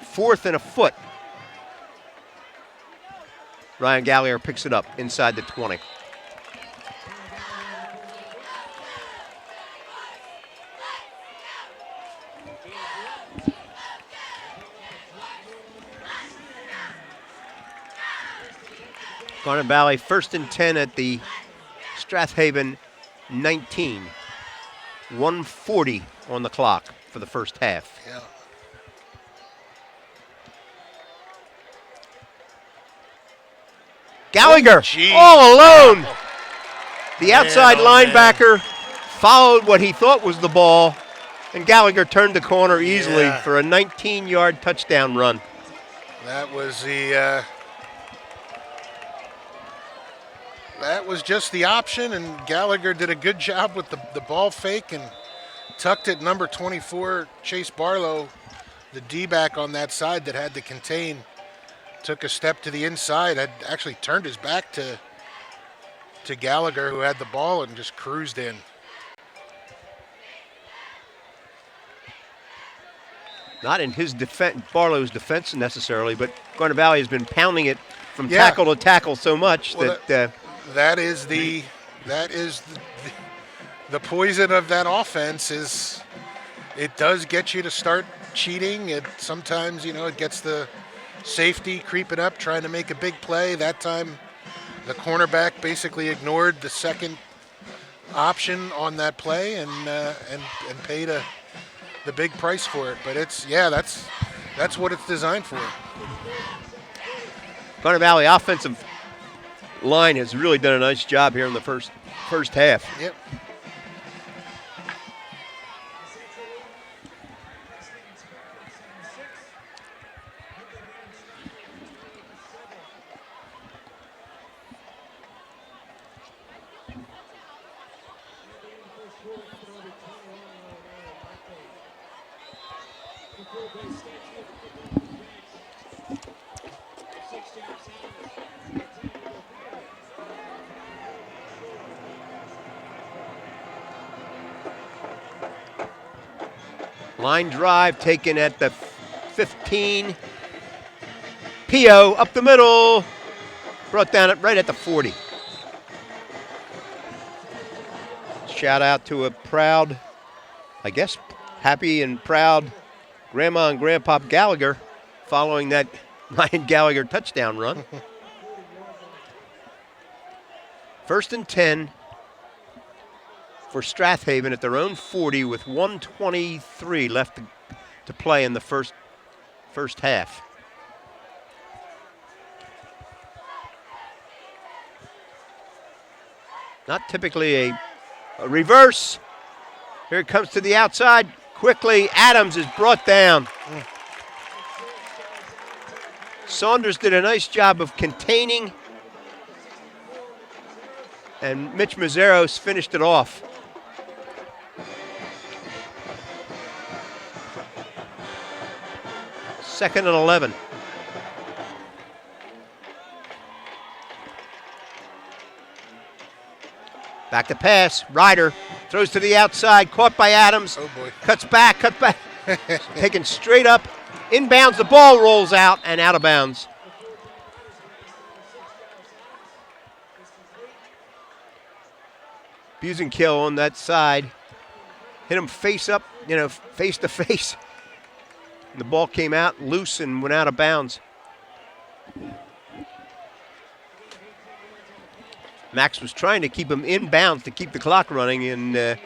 Fourth and a foot. Ryan Gallagher picks it up inside the 20. Garnet Valley 1st and 10 at the Strathaven 19. 1:40 on the clock for the first half. Yeah. Gallagher Gee. all alone. The Man, outside oh, linebacker followed what he thought was the ball, and Gallagher turned the corner easily Yeah. for a 19-yard touchdown run. That was the. That was just the option, and Gallagher did a good job with the ball fake and tucked it. Number 24, Chase Barlow, the D-back on that side that had to contain, took a step to the inside. Had actually turned his back to Gallagher, who had the ball, and just cruised in. Not in his defense, Barlow's defense necessarily, but Garnet Valley has been pounding it from Yeah. tackle to tackle so much Well, that That is the poison of that offense. Is it does get you to start cheating. It sometimes, it gets the safety creeping up, trying to make a big play. That time, the cornerback basically ignored the second option on that play and paid the big price for it. But that's what it's designed for. Garnet Valley offensive line has really done a nice job here in the first half. Yep. Line drive taken at the 15. Pio up the middle. Brought down it right at the 40. Shout out to a proud, I guess, happy and proud Grandma and Grandpa Gallagher following that Ryan Gallagher touchdown run. 1st and 10 for Strathaven at their own 40 with 1:23 left to play in the first half. Not typically a reverse. Here it comes to the outside. Quickly, Adams is brought down. Saunders did a nice job of containing, and Mitch Mazzeros finished it off. Second and 11. Back to pass. Ryder throws to the outside. Caught by Adams. Oh, boy. Cuts back. Taken straight up. Inbounds. The ball rolls out and out of bounds. Busenkill on that side. Hit him face up, face to face. And the ball came out loose and went out of bounds. Max was trying to keep him in bounds to keep the clock running, and the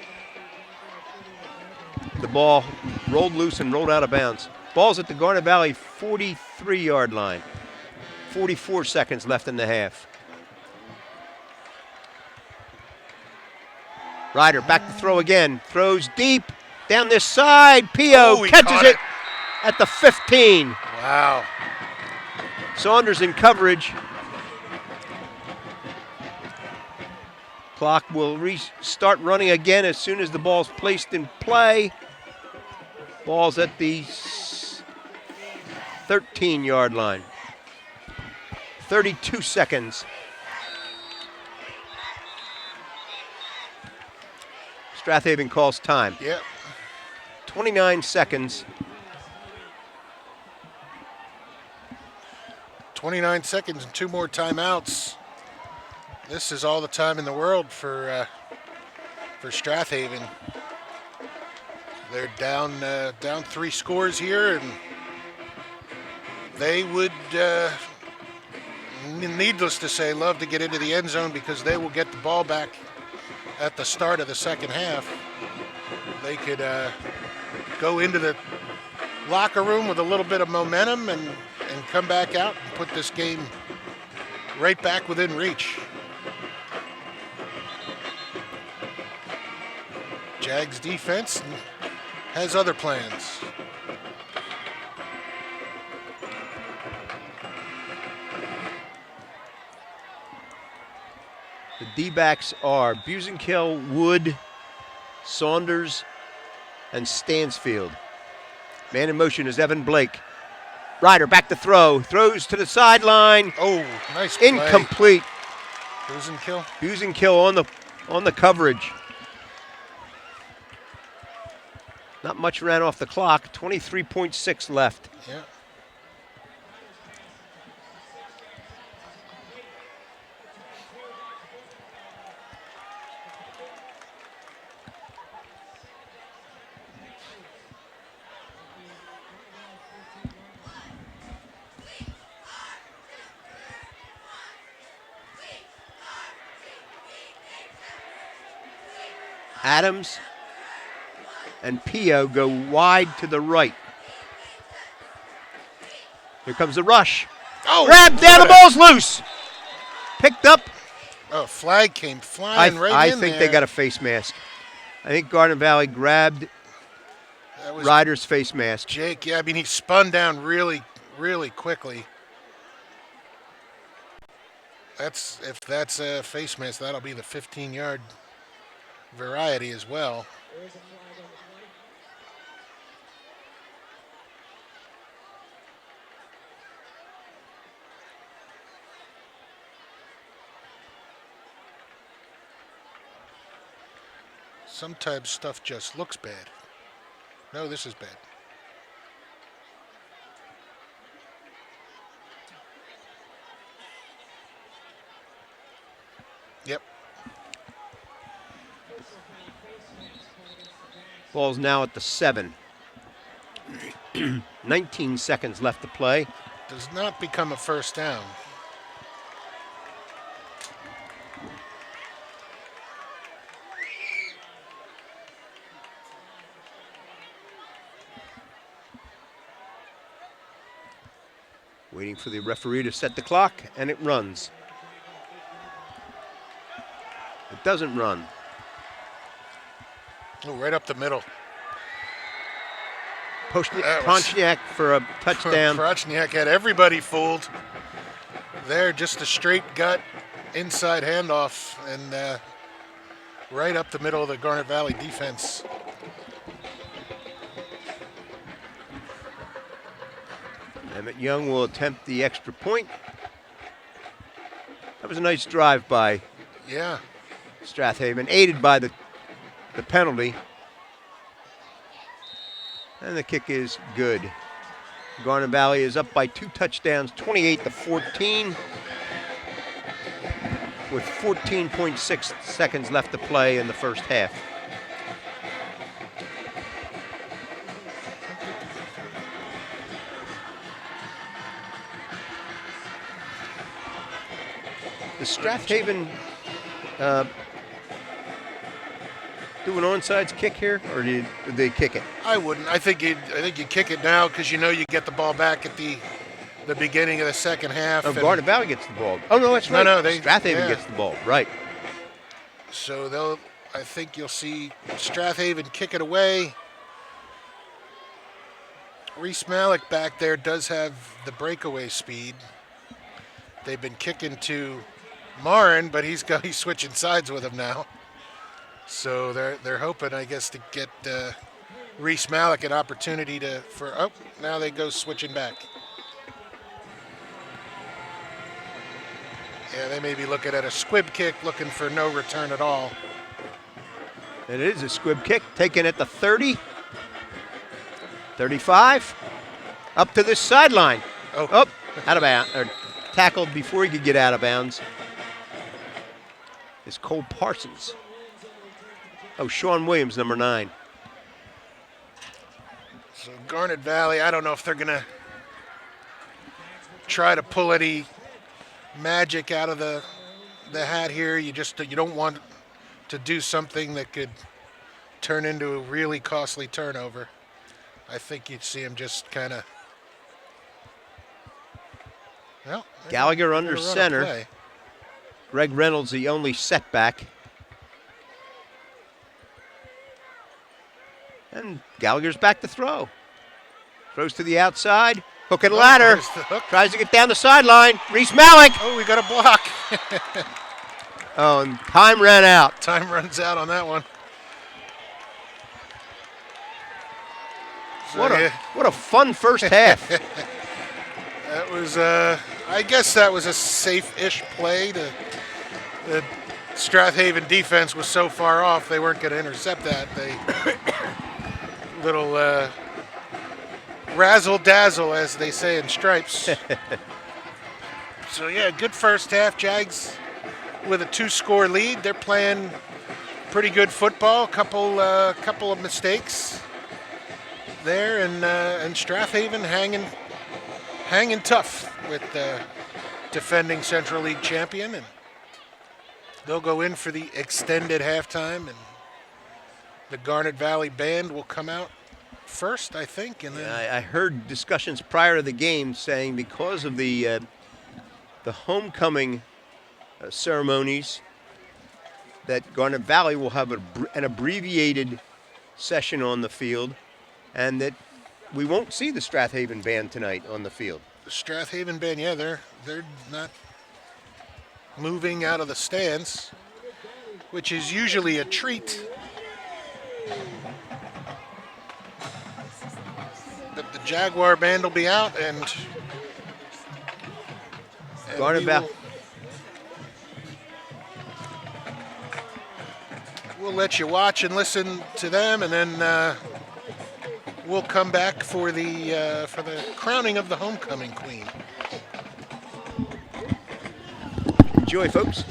ball rolled loose and rolled out of bounds. Ball's at the Garnet Valley 43-yard line. 44 seconds left in the half. Ryder back to throw again. Throws deep down this side. Pio catches it at the 15. Wow. Saunders in coverage. Clock will start running again as soon as the ball's placed in play. Ball's at the 13-yard line. 32 seconds. Strathaven calls time. Yep. 29 seconds. 29 seconds and 2 more timeouts. This is all the time in the world for Strathaven. They're down 3 scores here, and they would, needless to say, love to get into the end zone because they will get the ball back at the start of the second half. They could go into the locker room with a little bit of momentum and come back out and put this game right back within reach. Jags defense has other plans. The D-backs are Busenkill, Wood, Saunders, and Stansfield. Man in motion is Evan Blake. Ryder back to throw. Throws to the sideline. Oh, nice play. Incomplete. Busenkill. Busenkill on the coverage. Not much ran off the clock. 23.6 left. Yeah. Adams and Pio go wide to the right. Here comes the rush. Oh, grab down, the ball's loose. Picked up. Oh, flag came flying right in I there. think they got a face mask. I think Garden Valley grabbed Ryder's face mask. Jake, yeah, I mean, he spun down really, really quickly. If that's a face mask, that'll be the 15-yard variety as well. Sometimes stuff just looks bad. No, this is bad. Yep. Ball's now at the 7. 19 seconds left to play. Does not become a first down. Waiting for the referee to set the clock, and it runs. It doesn't run. Oh, right up the middle. Ponchniak for a touchdown. Ponchniak had everybody fooled. There, just a straight gut inside handoff, and right up the middle of the Garnet Valley defense. Emmett Young will attempt the extra point. That was a nice drive by Strathaven, aided by the penalty. And the kick is good. Garnet Valley is up by 2 touchdowns, 28-14, with 14.6 seconds left to play in the first half. Does Strathaven do an onside kick here, or did they kick it? I wouldn't. I think you kick it now because you know you get the ball back at the beginning of the second half. Oh, Garnet Valley gets the ball. Oh no, that's right. No, Strathaven gets the ball. Right. So I think you'll see Strathaven kick it away. Reese Malik back there does have the breakaway speed. They've been kicking to Marin, but he's switching sides with him now. So they're hoping, I guess, to get Reese Malik an opportunity now they go switching back. Yeah, they may be looking at a squib kick, looking for no return at all. It is a squib kick, taken at the 30, 35, up to this sideline. Oh, out of bounds, or tackled before he could get out of bounds. Is Cole Parsons. Oh, Sean Williams, number 9. So Garnet Valley, I don't know if they're going to try to pull any magic out of the hat here. You don't want to do something that could turn into a really costly turnover. I think you'd see him just kind of. Well, Gallagher under center. Greg Reynolds the only setback. And Gallagher's back to throw. Throws to the outside. Hook and ladder. Tries to get down the sideline. Reese Malik. Oh, we got a block. Oh, and time ran out. Time runs out on that one. So, what a fun first half. That was, I guess that was a safe-ish play. The Strath Haven defense was so far off they weren't going to intercept that. They little razzle-dazzle, as they say in Stripes. So, yeah, good first half. Jags with a 2-score lead. They're playing pretty good football. Couple of mistakes there, and Strath Haven hanging tough with the defending Central League champion, and they'll go in for the extended halftime, and the Garnet Valley band will come out first, I think. And then I heard discussions prior to the game saying because of the homecoming ceremonies that Garnet Valley will have an abbreviated session on the field, and that we won't see the Strath Haven band tonight on the field. The Strath Haven band, yeah, they're not moving out of the stands, which is usually a treat. But the Jaguar band will be out, and Garnet Valley. We'll let you watch and listen to them, and then we'll come back for the crowning of the homecoming queen. Enjoy, folks.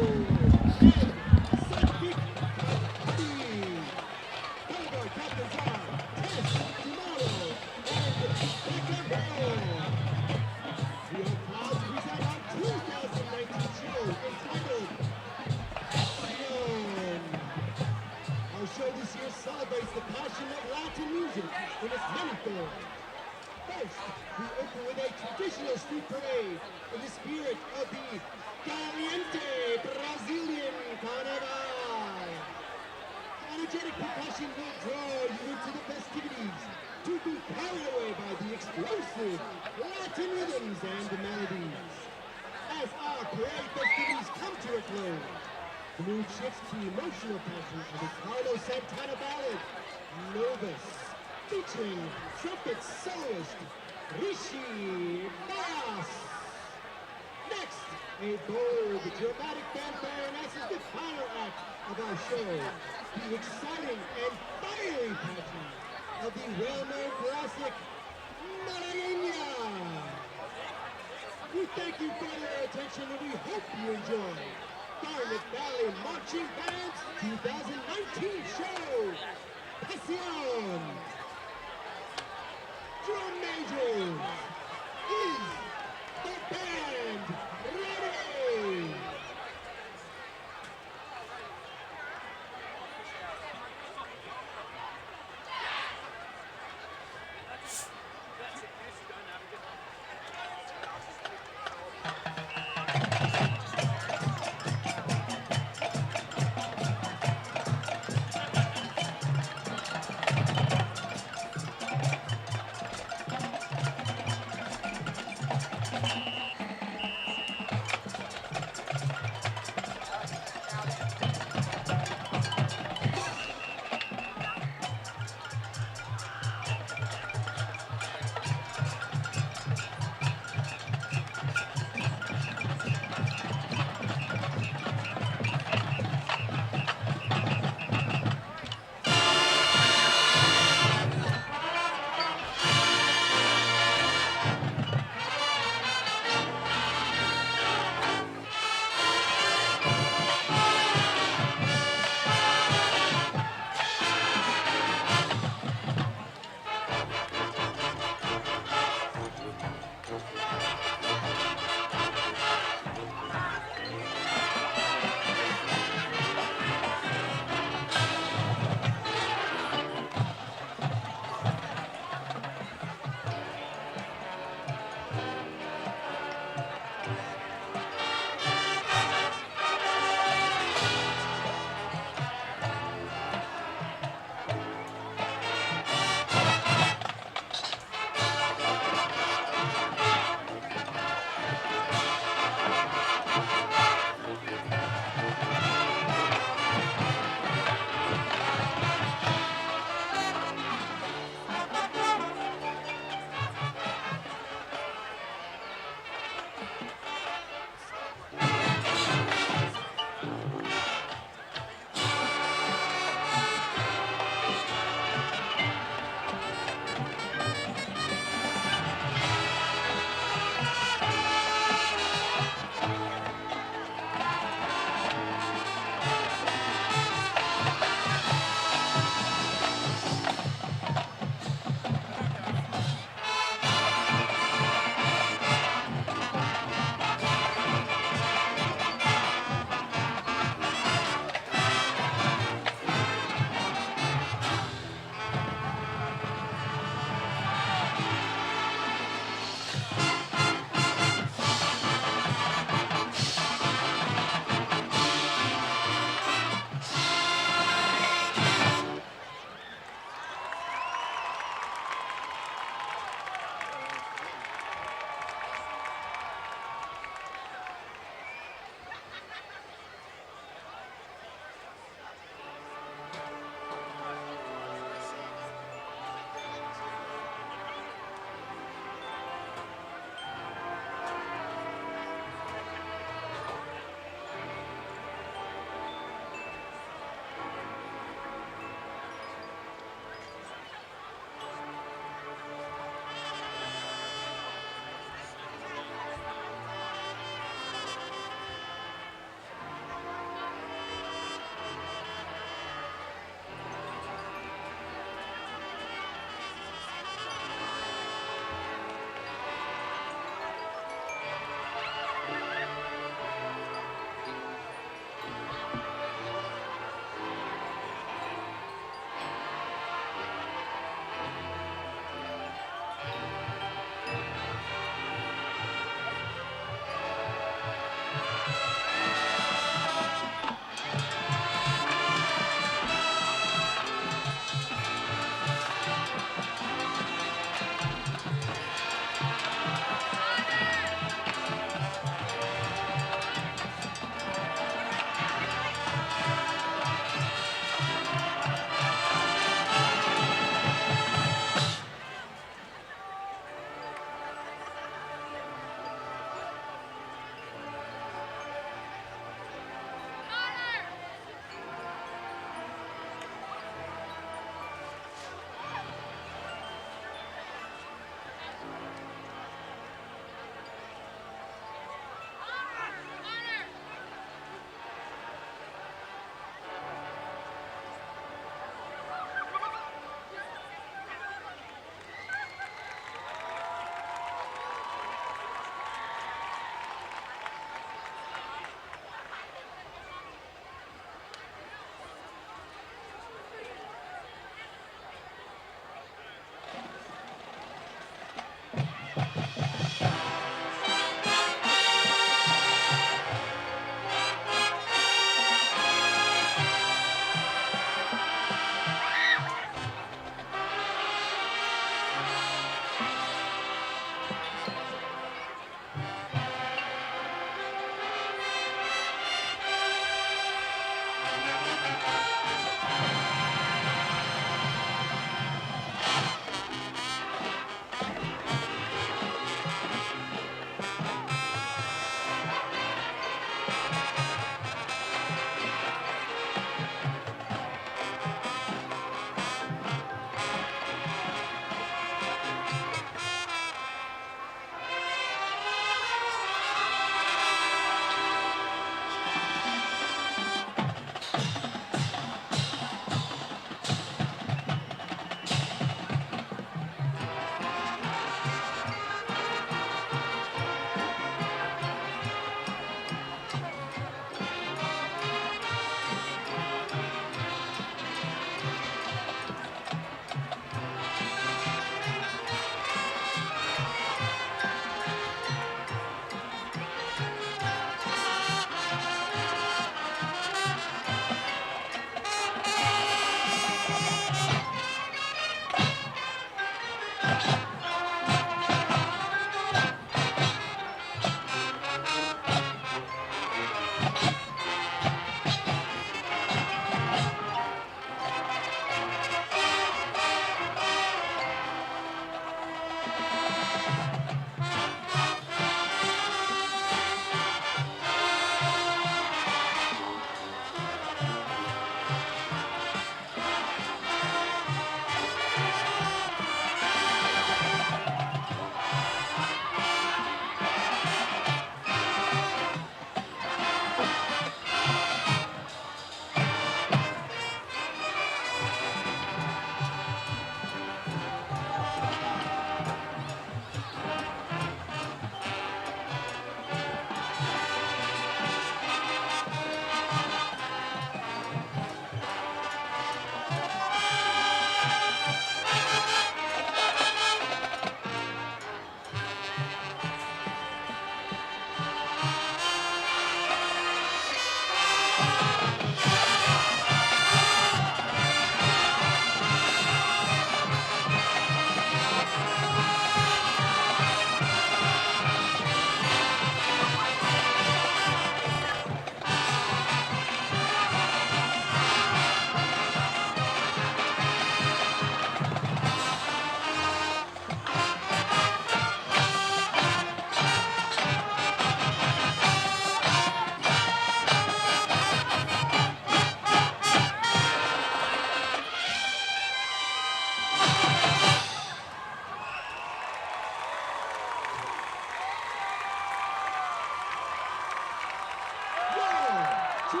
2019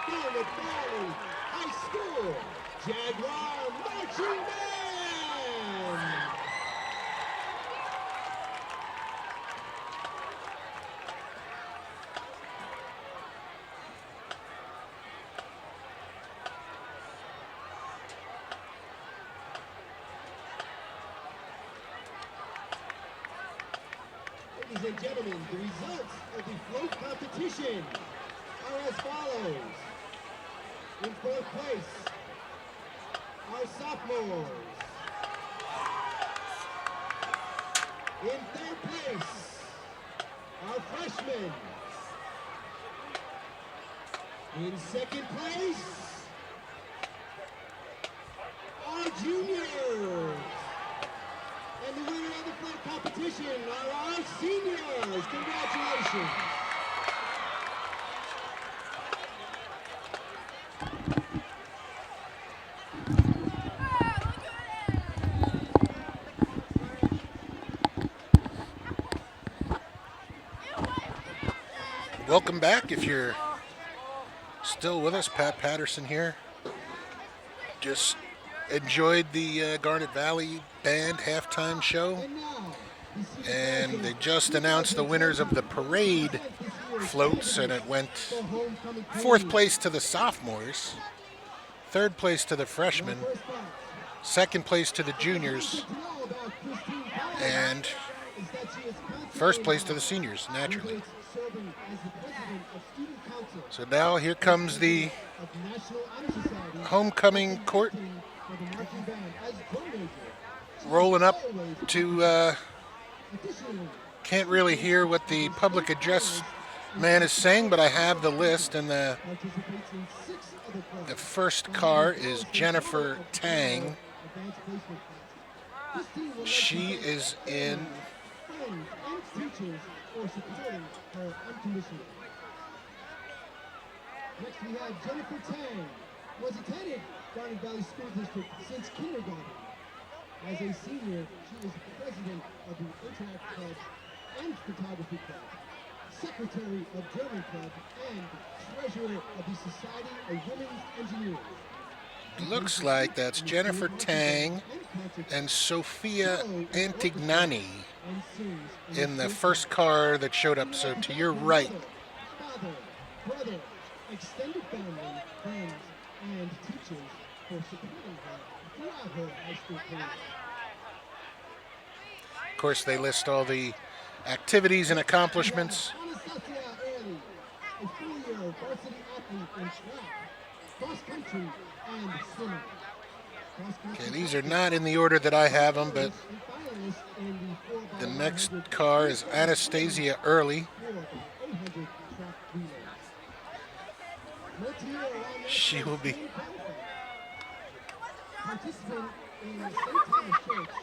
Garnet Valley High School Jaguar Marching Band. Ladies and gentlemen, the results of the float competition are as follows. In fourth place, our sophomores. In third place, our freshmen. In second place, our juniors. And the winner of the float competition are our seniors. Congratulations. Welcome back. If you're still with us, Pat Patterson here. Just enjoyed the Garnet Valley Band halftime show, and they just announced the winners of the parade floats, and it went fourth place to the sophomores, third place to the freshmen, second place to the juniors, and first place to the seniors, naturally. So now here comes the homecoming court rolling up to, can't really hear what the public address man is saying, but I have the list, and the first car is Jennifer Tang. She is in Next we have Jennifer Tang, who has attended Garnet Valley School District since kindergarten. As a senior, she is president of the Interact Club and Photography Club, secretary of German Club, and treasurer of the Society of Women's Engineers. Looks like that's Jennifer Tang and Sophia Antignani in the first car that showed up. So to your right. Father, brother, extended family, friends, and teachers for supporting her throughout her high school career. Of course, they list all the activities and accomplishments. Anastasia Early, a four-year varsity athlete in track, cross country, and swimming. Okay, these are not in the order that I have them, but the next car is Anastasia Early. She will be Participant in St. Thomas Church,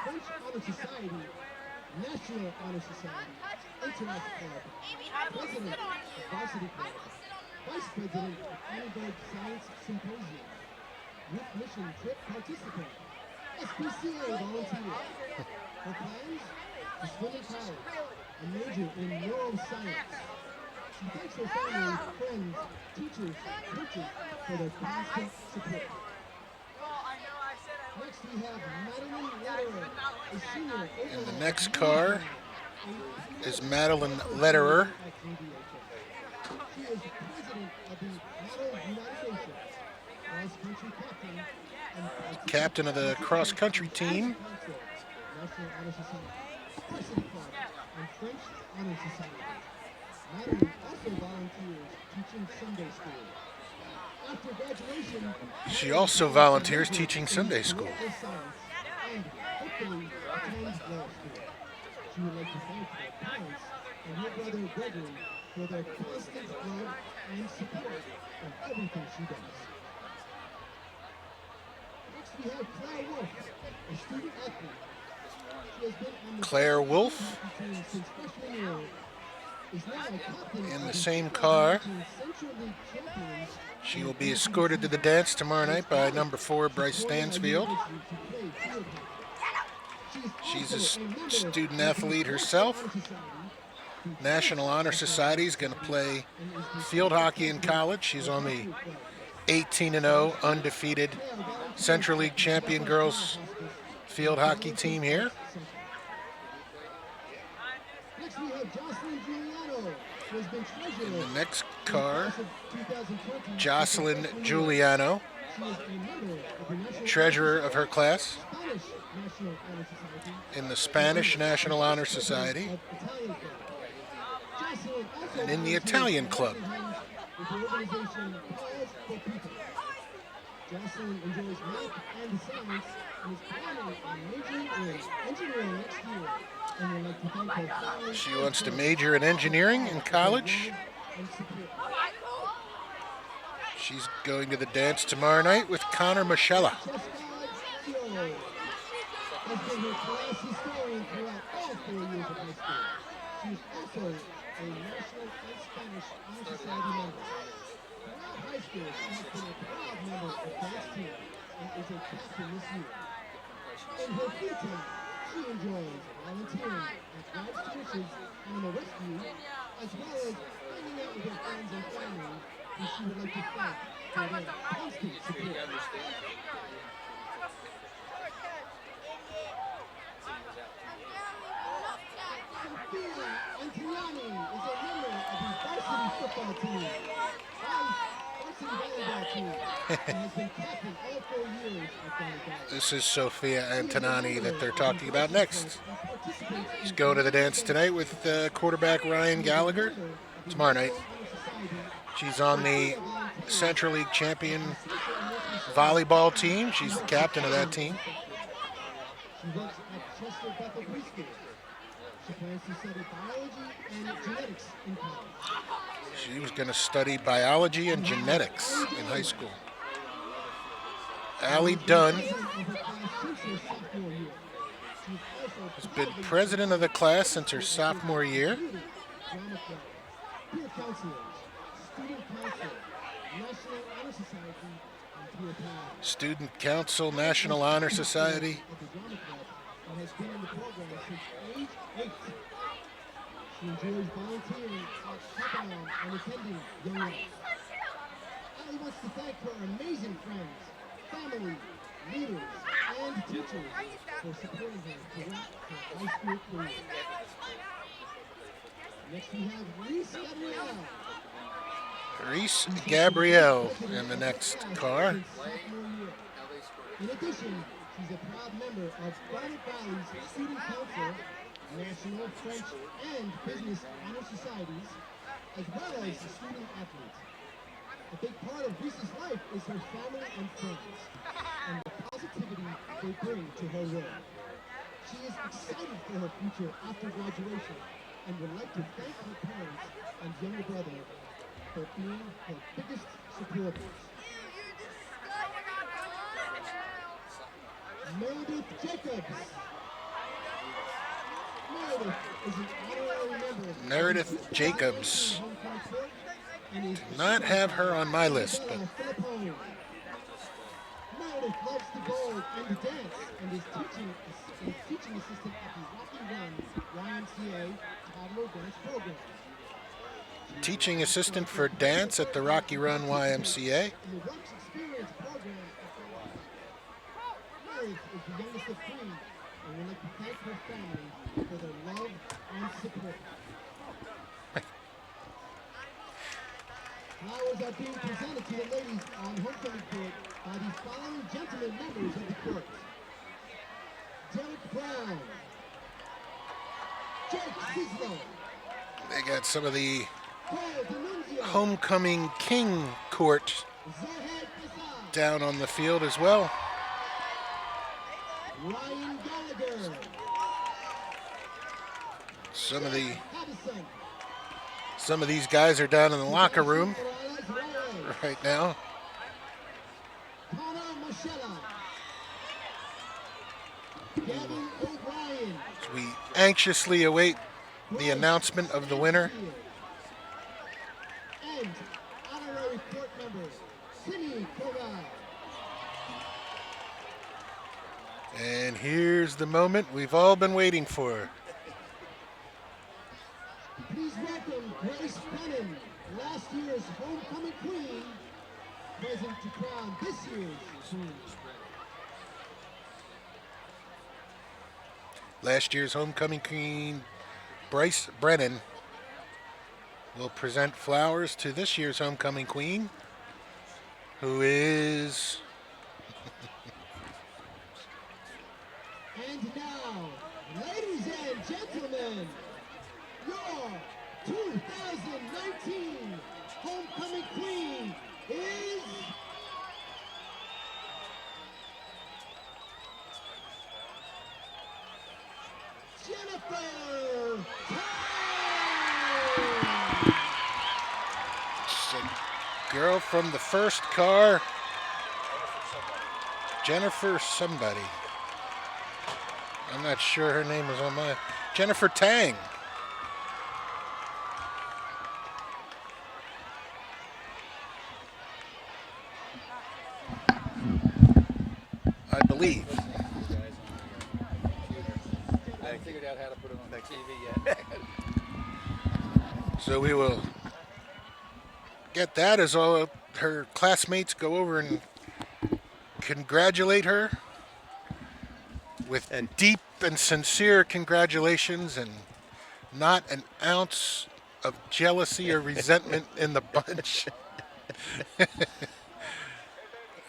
French Honor Society, National Honor Society, Interact Club, President of Varsity Club, Vice President of Annenberg Science Symposium, Youth Mission Trip Participant, SPCA volunteer. Her plans? To swim in college, a major in neuroscience. She thanks her family, friends, teachers, coaches for their constant support. Next we have Madeline Lederer, a senior And the next car is Madeline Lederer, She is president of the Model United Nations, cross-country captain, and captain of the cross-country team. Council, National Honor Society, Varsity Club, and French Honor Society. Madeline also volunteers teaching Sunday school. After graduation, She also volunteers teaching Sunday school. political science and hopefully attends law school. She would like to thank her parents and her brother Gregory for their constant love and support in everything she does. Next we have Claire Wolf, a student athlete. She has been on the Claire Wolf team since freshman year. Is now a captain in of the same car. Central League champions. She will be escorted to the dance tomorrow night by number 4, Bryce Stansfield. She's a student athlete herself. National Honor Society is going to play field hockey in college. She's on the 18-0 undefeated Central League champion girls field hockey team here. Next we have Jocelyn Giuliano, who has been treasurer. In the next car, of 2020. Jocelyn Giuliano, She is a member of the National treasurer of her class Spanish National Honor Society in the Spanish National Honor Society of Italian Club. Jocelyn also and in the Italian club. with the organization Pause for People. Jocelyn enjoys math and science and is planning on majoring in engineering next year. And would like to thank her family She wants to major in engineering in college. and support. She's going to the dance tomorrow night with Connor Michella. Jessica Dio has been her class historian throughout all 4 years of high school. She is also a National and Spanish Honor Society member. Throughout high school, she has been a proud member of dance team and is a captain this year. In her free time, she enjoys volunteering at Ralph's Church's Animal Rescue, as well as hanging out with her friends and family, who she would like to thank for their constant support. Sophia Antiani is a member of the varsity football team, varsity volleyball team, and has been captain all 4 years at Valley Valley. This is Sophia Antonani that they're talking about next. And participates in She's going to the dance tonight with quarterback Ryan Gallagher tomorrow night. She's on the Central League champion volleyball team. She's the captain of that team. She works at Chester Bethel Preschool. She plans to study biology and genetics in college. She was going to study biology and genetics in high school. Allie Dunn Of her class since her sophomore year. She's also has been president of the class since her sophomore year. included drama club, peer counselors, student council, National Honor Society, and peer pals. Student Council, National Honor Society. At the drama club and has been in the program since age 8. She enjoys volunteering at Papillon and attending Young Life. Allie wants to thank her amazing friends, family, leaders, and teachers for supporting her throughout her high school career. Next we have Reese Gabrielle. Reese Gabrielle in the next car. Since sophomore year. In addition, she's a proud member of Garnet Valley's Student Council, National French and Business Honor Societies, as well as a student athlete. A big part of Reese's life is her family and friends, and the positivity they bring to her world. She is excited for her future after graduation, and would like to thank her parents and younger brother for being her biggest supporters. Meredith Jacobs. Meredith is an honorary member of Meredith Jacobs. Homecoming Court and is Not have her on my list, but Philippine. Meredith loves to bowl and to dance and is teaching assistant at the Rocky Run YMCA toddler dance program. teaching assistant for dance at the Rocky Run YMCA. In the Works Experience program at Valley. Meredith is the youngest of 3 and would like to thank her family for their love and support. Flowers are being presented to the ladies on homecoming court by the following gentlemen members of the court. Derek Brown, Jake Cislo, They got some of the Paul D'Annunzio, homecoming king court Zahed Assad, down on the field as well. Ryan Gallagher, Addison, Some of these guys are down in the locker room Morales Reyes, right now. Connor Michella, Gavin O'Brien, As we anxiously await the announcement of the winner. and honorary court member, Simi Koval. And here's the moment we've all been waiting for. Please welcome Grace Brennan, last year's homecoming queen, present to crown this year's queen. Last year's homecoming queen, Bryce Brennan, will present flowers to this year's homecoming queen, who is... And now, ladies and gentlemen, your 2019 homecoming queen is Jennifer Tang! It's a girl from the first car, Jennifer somebody. I'm not sure her name is on my... Jennifer Tang. I believe. I figured out how to put it on the TV yet. So we will get that as all her classmates go over and congratulate her with deep and sincere congratulations and not an ounce of jealousy or resentment in the bunch.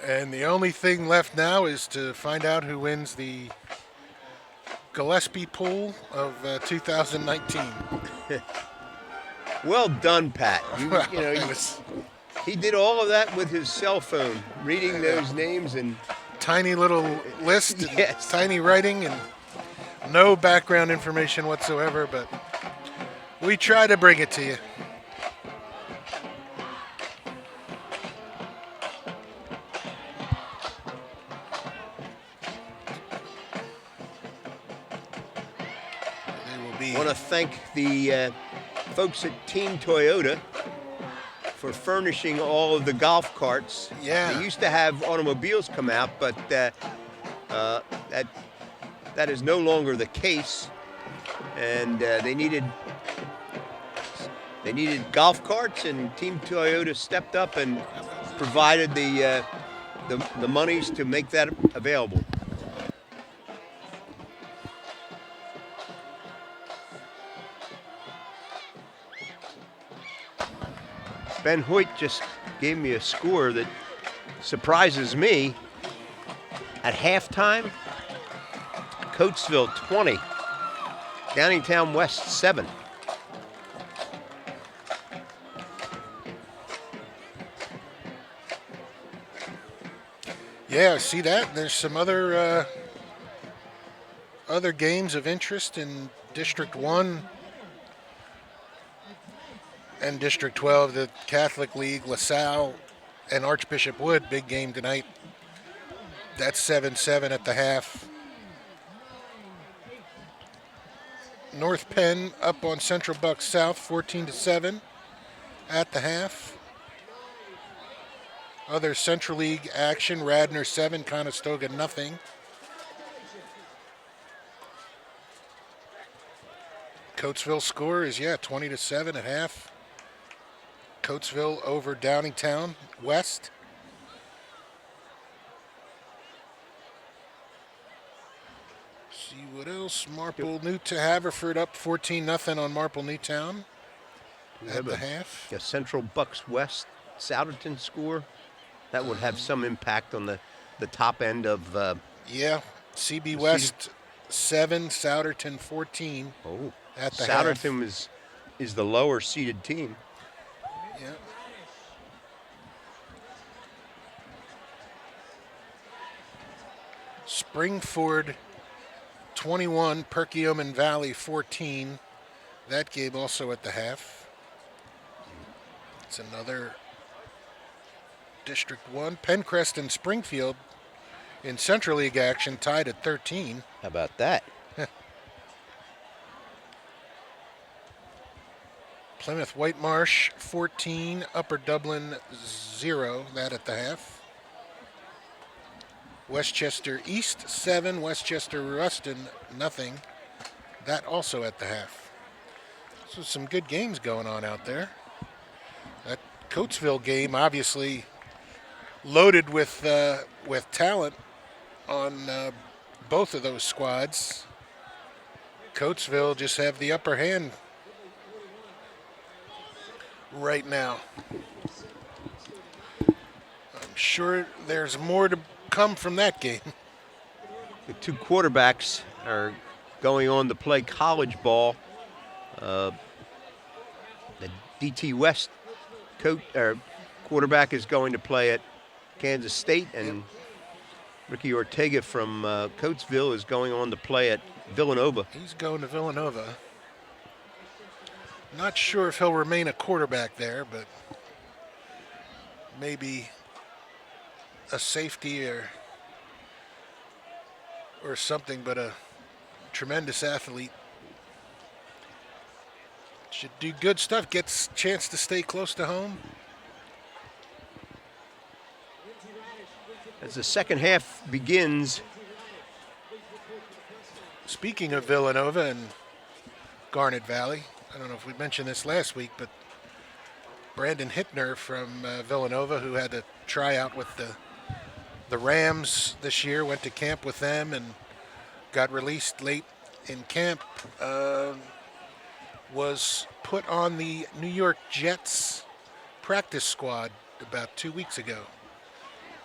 And the only thing left now is to find out who wins the Gillespie pool of 2019. Well done, Pat. It He did all of that with his cell phone, reading those names and tiny little list, and Yes. tiny writing, and no background information whatsoever, but we try to bring it to you. There will be... I want to thank the folks at Team Toyota for furnishing all of the golf carts. Yeah. They used to have automobiles come out, but that is no longer the case. And they needed golf carts, and Team Toyota stepped up and provided the monies to make that available. Ben Hoyt just gave me a score that surprises me. At halftime, Coatesville 20, Downingtown West 7. Yeah, see that? There's some other games of interest in District 1 and District 12, the Catholic League, LaSalle and Archbishop Wood, big game tonight. That's 7-7 at the half. North Penn up on Central Bucks South, 14-7 at the half. Other Central League action, Radnor 7, Conestoga nothing. Coatesville score is, 20-7 at half. Coatesville over Downingtown West. See what else. Marple New to Haverford up 14-0 on Marple Newtown at the half. A Central Bucks West Souderton score. That would have some impact on the top end of. CB West 7, Souderton 14. Oh, at the half. Souderton is the lower seeded team. Yeah. Springford 21, Perkiomen Valley 14. That game also at the half. It's another District 1. Pencrest and Springfield in Central League action tied at 13. How about that? Plymouth Whitemarsh 14, Upper Dublin 0, that at the half. Westchester East 7, Westchester Ruston nothing, that also at the half. So some good games going on out there. That Coatesville game obviously loaded with talent on both of those squads. Coatesville just have the upper hand right now. I'm sure there's more to come from that game. The two quarterbacks are going on to play college ball. The DT West quarterback is going to play at Kansas State, and Ricky Ortega from Coatesville is going on to play at Villanova. He's going to Villanova. Not sure if he'll remain a quarterback there, but maybe a safety or something, but a tremendous athlete. Should do good stuff, gets a chance to stay close to home. As the second half begins. Speaking of Villanova and Garnet Valley, I don't know if we mentioned this last week, but Brandon Hittner from Villanova, who had a tryout with the Rams this year, went to camp with them and got released late in camp, was put on the New York Jets practice squad about 2 weeks ago.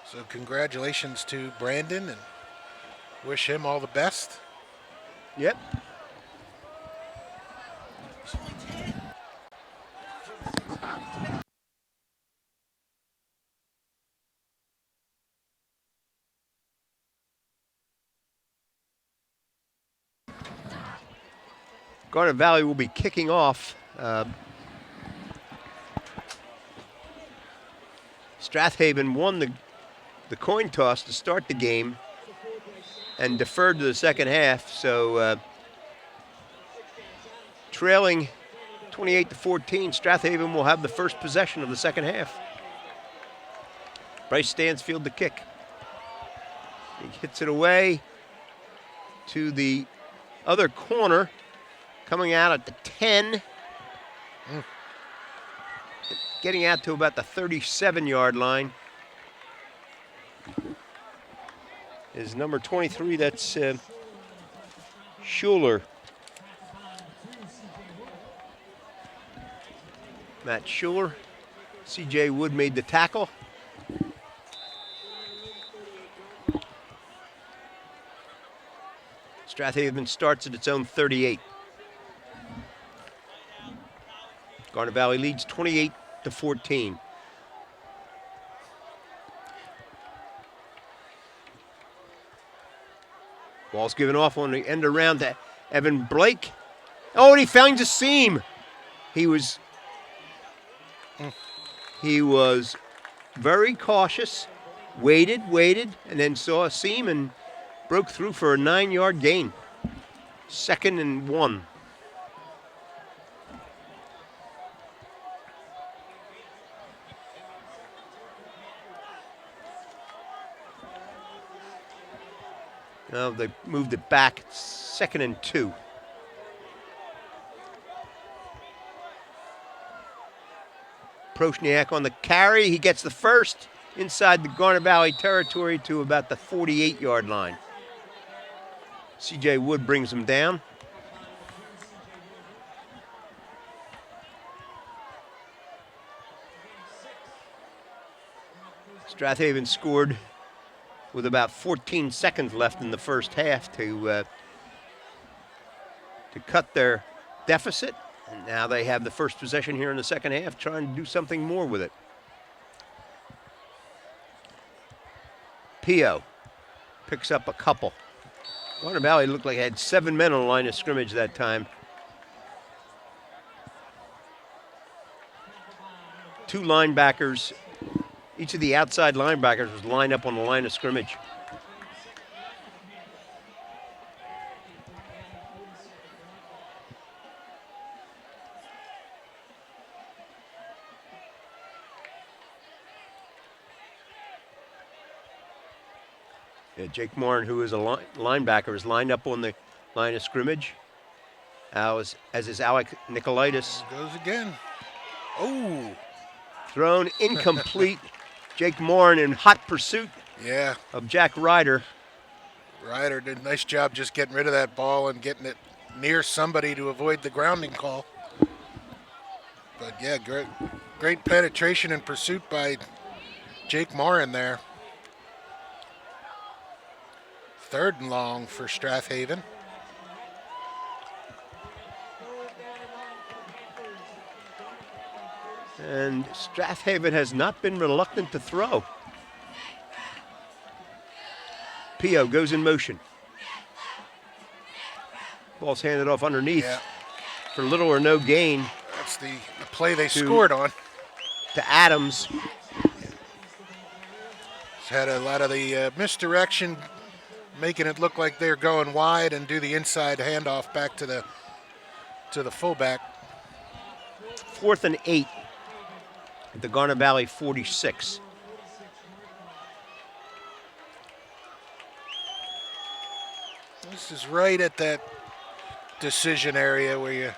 So congratulations to Brandon and wish him all the best. Yep. Garnet Valley will be kicking off. Strathaven won the coin toss to start the game and deferred to the second half. So trailing 28-14, Strathaven will have the first possession of the second half. Bryce Stansfield to kick. He hits it away to the other corner, coming out at the 10. Getting out to about the 37-yard line is number 23, that's Schuler. Matt Schuler. C.J. Wood made the tackle. Strathaven starts at its own 38. Garnet Valley leads 28-14. Ball's given off on the end around to Evan Blake. Oh, and he finds a seam. He was very cautious, waited, and then saw a seam and broke through for a 9-yard gain. 2nd and 1. Now they moved it back. It's 2nd and 2. Prochniak on the carry. He gets the first inside the Garnet Valley territory to about the 48-yard line. C.J. Wood brings him down. Strathaven scored with about 14 seconds left in the first half to cut their deficit. And now they have the first possession here in the second half, trying to do something more with it. Pio picks up a couple. Garnet Valley looked like it had 7 men on the line of scrimmage that time. 2 linebackers. Each of the outside linebackers was lined up on the line of scrimmage. Yeah, Jake Morin, who is a linebacker, is lined up on the line of scrimmage. as is Alec Nicolaitis. Goes again. Oh, Thrown incomplete. Jake Morin in hot pursuit yeah. of Jack Ryder. Ryder did a nice job just getting rid of that ball and getting it near somebody to avoid the grounding call. But yeah, great penetration and pursuit by Jake Morin there. 3rd and long for Strathaven. And Strathaven has not been reluctant to throw. Pio goes in motion. Ball's handed off underneath Yeah, for little or no gain that's the play they scored on. to Adams. He's had a lot of the misdirection, making it look like they're going wide and do the inside handoff back to the fullback. 4th and 8 at the Garnet Valley 46. This is right at that decision area where you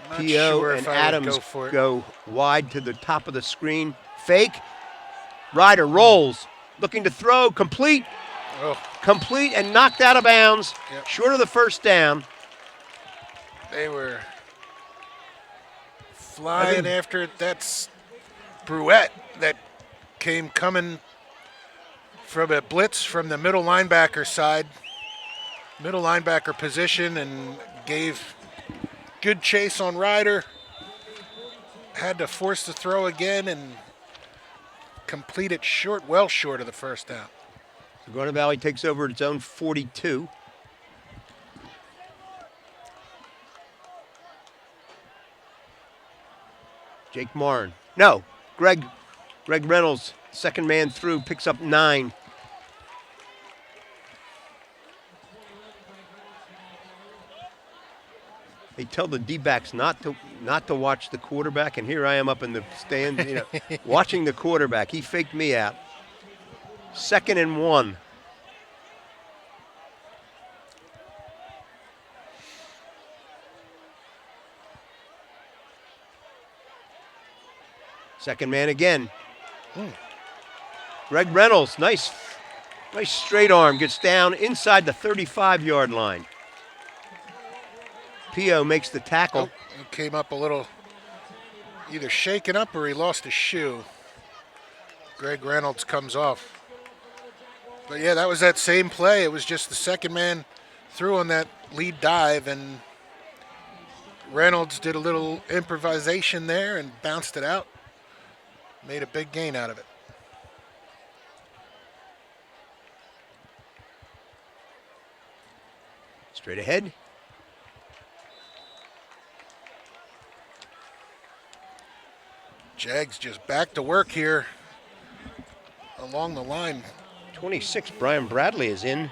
not Pio sure and if I would Adams go for it. go wide to the top of the screen. Fake. Ryder rolls, looking to throw, complete. Oh, Complete and knocked out of bounds, Yep. short of the first down. they were flying after it. That's Bruette that came coming from a blitz from the middle linebacker side, middle linebacker position, and gave good chase on Ryder. Had to force the throw again and complete it short, well short of the first down. So Garnet Valley takes over its own 42. Jake Morin. No, Greg Reynolds, second man through, picks up 9. They tell the D-backs not to watch the quarterback, and here I am up in the stand, watching the quarterback. He faked me out. 2nd and 1. Second man again. Greg Reynolds, nice straight arm, gets down inside the 35-yard line. Pio makes the tackle. Oh, he came up a little, either shaken up or he lost his shoe. Greg Reynolds comes off. But yeah, that was that same play. It was just the second man threw on that lead dive, and Reynolds did a little improvisation there and bounced it out. Made a big gain out of it. Straight ahead. Jags just back to work here along the line. 26, Brian Bradley is in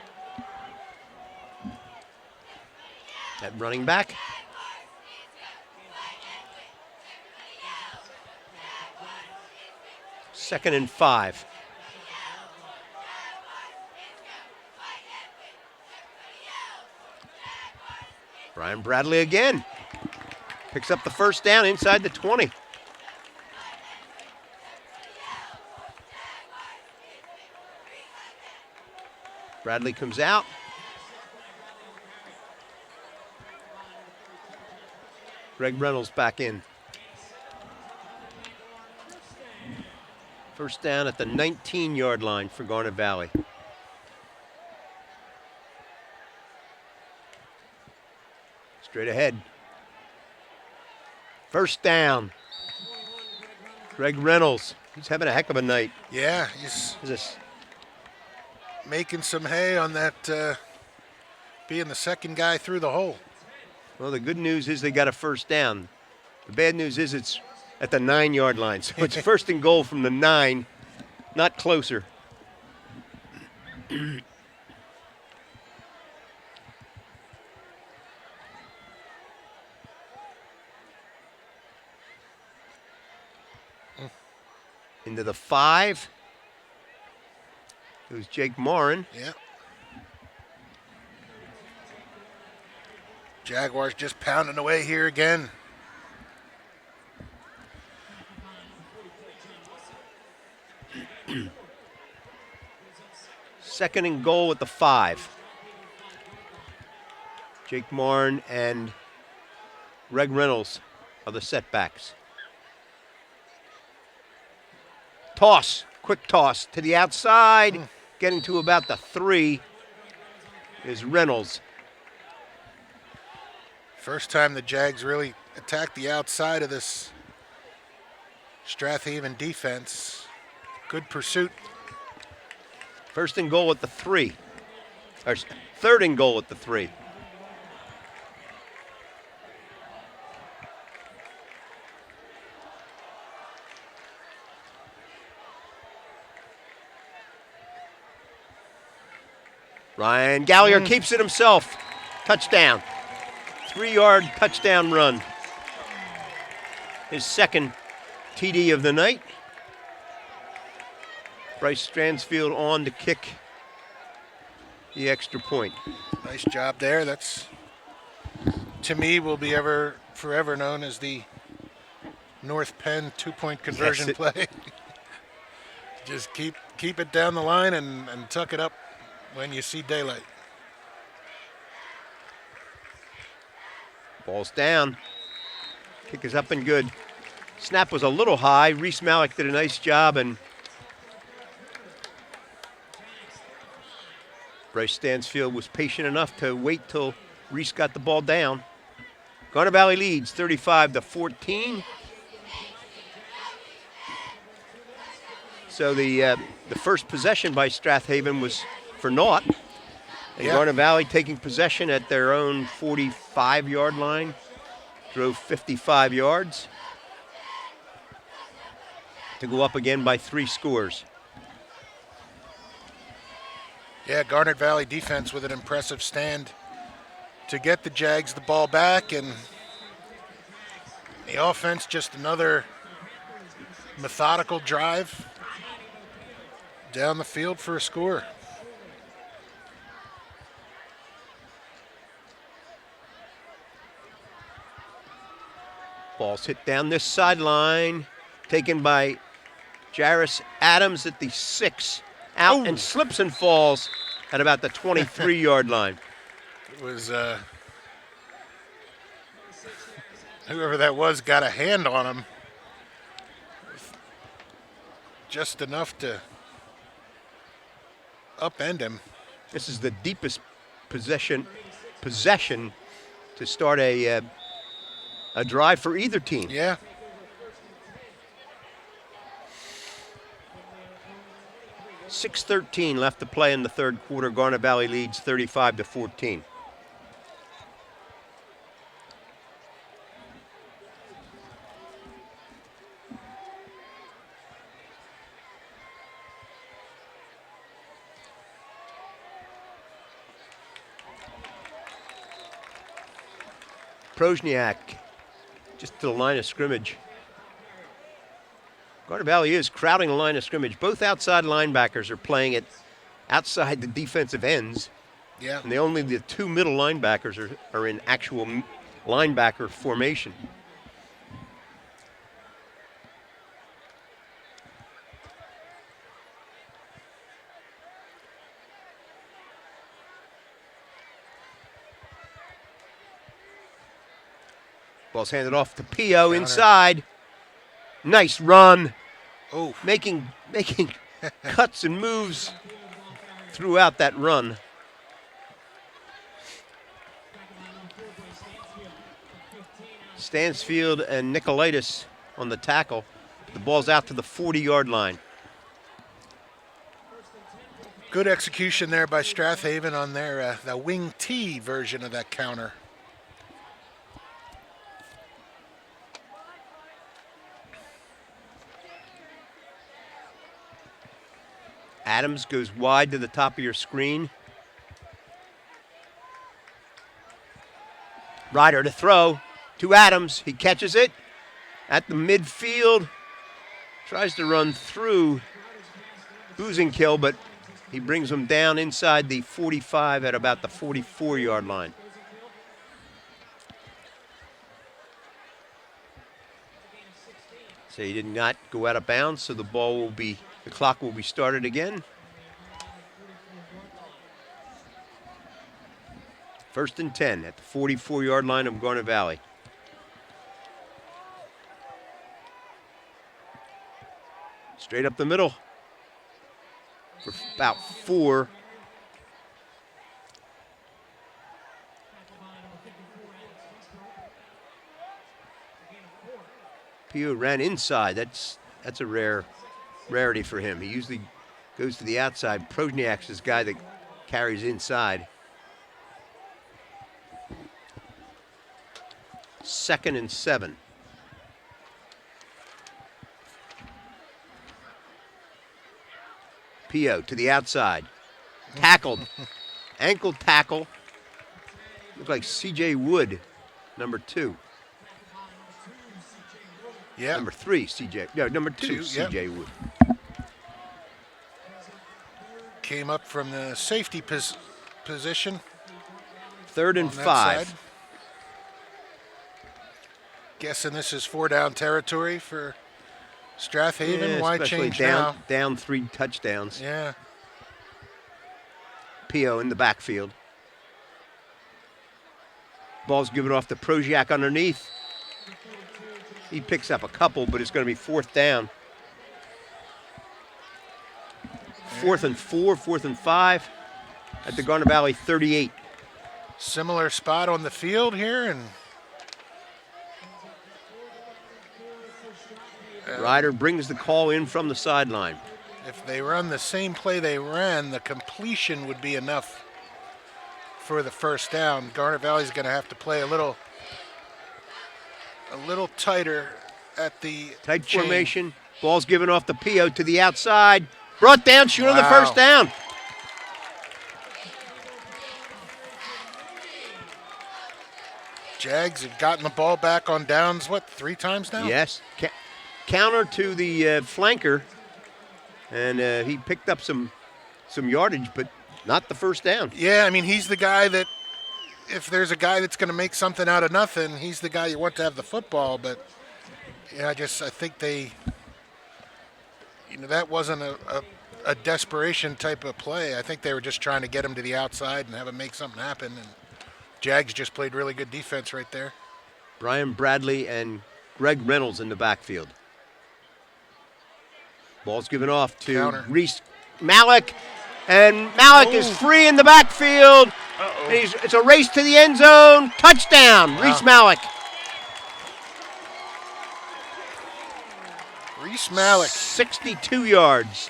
at running back. Second and 5. Brian Bradley again. Picks up the first down inside the 20. Bradley comes out. Greg Reynolds back in. First down at the 19-yard line for Garnet Valley. Straight ahead. First down. Greg Reynolds. He's having a heck of a night. Yeah, he's Is this? making some hay on that, being the second guy through the hole. Well, the good news is they got a first down. The bad news is it's at the 9-yard line. So it's first and goal from the 9, not closer. Into the 5. It was Jake Morin. Yeah. Jaguars just pounding away here again. Second and goal at the 5. Jake Marn and Reg Reynolds are the setbacks. Toss, quick toss to the outside, getting to about the 3 is Reynolds. First time the Jags really attacked the outside of this Strathaven defense. Good pursuit. First and goal at the 3. Or third and goal at the 3. Ryan Gallagher keeps it himself. Touchdown. 3-yard touchdown run. His second TD of the night. Bryce Stansfield on to kick the extra point. Nice job there. That's, to me, will be forever known as the North Penn 2-point conversion play. Just keep it down the line and tuck it up when you see daylight. Ball's down. Kick is up and good. Snap was a little high. Reese Malik did a nice job, and Bryce Stansfield was patient enough to wait till Reese got the ball down. Garnet Valley leads 35-14. So the first possession by Strathaven was for naught. And Garnet Valley taking possession at their own 45-yard line. Drove 55 yards to go up again by 3 scores. Yeah, Garnet Valley defense with an impressive stand to get the Jags the ball back, and the offense just another methodical drive down the field for a score. Ball's hit down this sideline, taken by Jairus Adams at the 6. Out and slips and falls at about the 23-yard line. It was whoever that was got a hand on him, just enough to upend him. This is the deepest possession to start a drive for either team. Yeah. .6:13 left to play in the third quarter. Garnet Valley leads 35-14. Prosniak just to the line of scrimmage. Garnet Valley is crowding the line of scrimmage. Both outside linebackers are playing it outside the defensive ends. Yeah. And only the 2 middle linebackers are in actual linebacker formation. Ball's handed off to Pio inside. Nice run. Oh, Making cuts and moves throughout that run. Stansfield and Nicolaitis on the tackle. The ball's out to the 40-yard line. good execution there by Strathaven on their the wing T version of that counter. Adams goes wide to the top of your screen. Ryder to throw to Adams. He catches it at the midfield. Tries to run through Boozingkill, but he brings him down inside the 45 at about the 44-yard line. So he did not go out of bounds, so the clock will be started again. First and 10 at the 44-yard line of Garnet Valley. Straight up the middle for about 4. Pio ran inside. That's a rarity for him. He usually goes to the outside. Prosniak's this guy that carries inside. 2nd and 7. Pio to the outside. Tackled. Ankle tackle. Looked like C.J. Wood, number 2. Yeah. Number 3, C.J. No, number 2, C.J. Wood. Came up from the safety position. 3rd and 5. Guessing this is 4-down territory for Strath Haven. Yeah, Why especially change now? down 3 touchdowns. Yeah. Pio in the backfield. Ball's given off to Proziak underneath. He picks up a couple, but it's going to be 4th down. 4th and 4, 4th and 5 at the Garnet Valley 38. Similar spot on the field here, and Ryder brings the call in from the sideline. if they run the same play they ran, the completion would be enough for the 1st down. Garnet Valley's going to have to play a little tighter at the Tight chain. formation. Ball's given off the Pio to the outside. Brought down, shooting the Wow. 1st down. Jags have gotten the ball back on downs, 3 times now? Yes. Counter to the flanker. And he picked up some yardage, but not the 1st down. Yeah, I mean, he's the guy that, if there's a guy that's going to make something out of nothing, he's the guy you want to have the football. But, yeah, I think they, that wasn't a desperation type of play. I think they were just trying to get him to the outside and have him make something happen. And Jags just played really good defense right there. Brian Bradley and Greg Reynolds in the backfield. Ball's given off to Counter. Reese Malik. And Malik is free in the backfield. And it's a race to the end zone. Touchdown, Wow. Reese Malik. Reese Malik, 62 yards.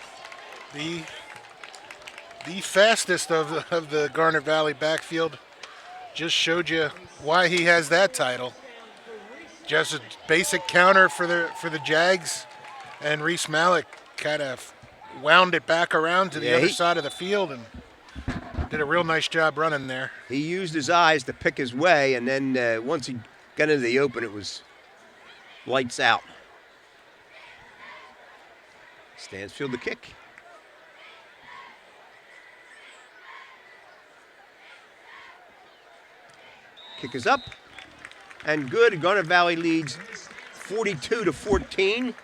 the fastest of the Garnet Valley backfield, just showed you why he has that title. Just a basic counter for the Jags, and Reese Malik kind of wound it back around to the other side of the field and did a real nice job running there. He used his eyes to pick his way, and then once he got into the open, it was lights out. Stansfield the kick. Kick is up and good. Garnet Valley leads 42-14.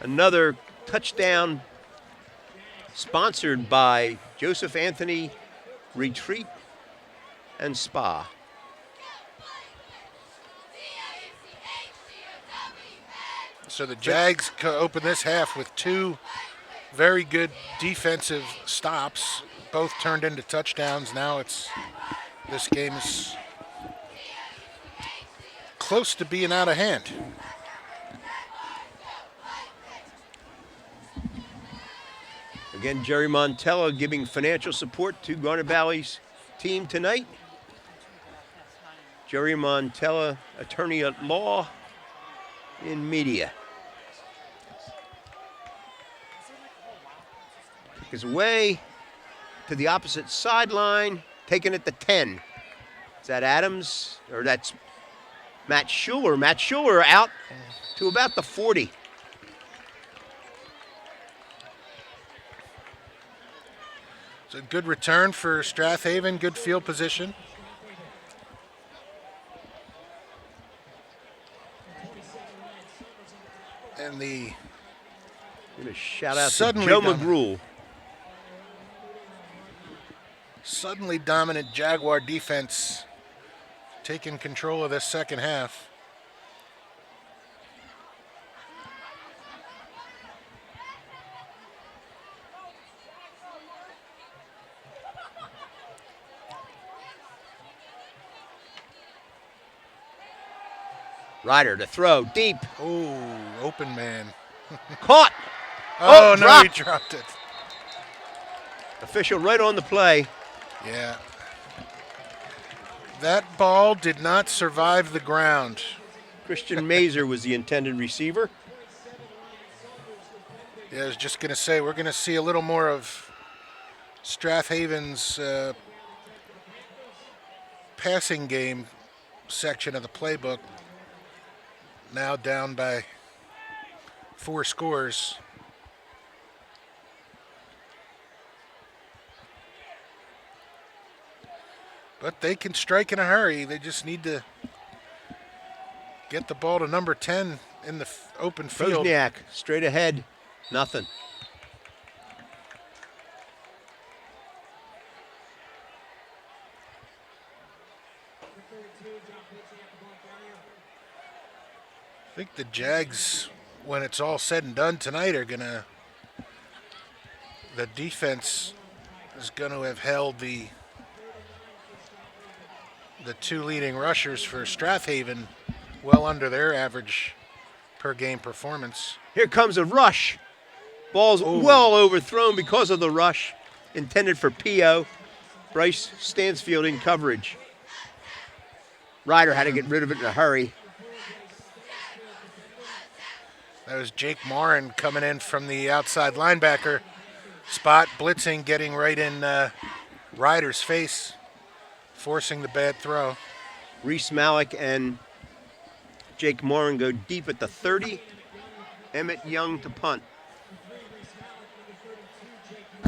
Another touchdown sponsored by Joseph Anthony Retreat and Spa. So the Jags open this half with 2 very good defensive stops, both turned into touchdowns. Now this game is close to being out of hand. Again, Jerry Montella giving financial support to Garnet Valley's team tonight. Jerry Montella, attorney at law in media. Kick is away to the opposite sideline, taking it to 10. Is that Adams? Or that's Matt Schuler. Matt Schuler out to about the 40. It's a good return for Strath Haven, good field position. And the Gonna shout out to Suddenly Joe dominant. McGrule. suddenly dominant Jaguar defense taking control of this second half. Ryder to throw deep. Oh, open man. Caught. Oh, no, dropped. he dropped it. Official right on the play. Yeah. That ball did not survive the ground. Christian Mazer was the intended receiver. Yeah, I was just going to say, we're going to see a little more of Strath Haven's passing game section of the playbook. Now down by 4 scores. But they can strike in a hurry. They just need to get the ball to number 10 in the open field. Wozniak straight ahead. Nothing. I think the Jags, when it's all said and done tonight, are going to, the defense is going to have held the 2 leading rushers for Strath Haven well under their average per game performance. Here comes a rush. Ball's well overthrown because of the rush. Intended for P.O. Bryce Stansfield in coverage. Ryder had to get rid of it in a hurry. That was Jake Morin coming in from the outside linebacker spot, blitzing, getting right in Ryder's face, forcing the bad throw. Reese Malik and Jake Morin go deep at the 30. Emmett Young to punt.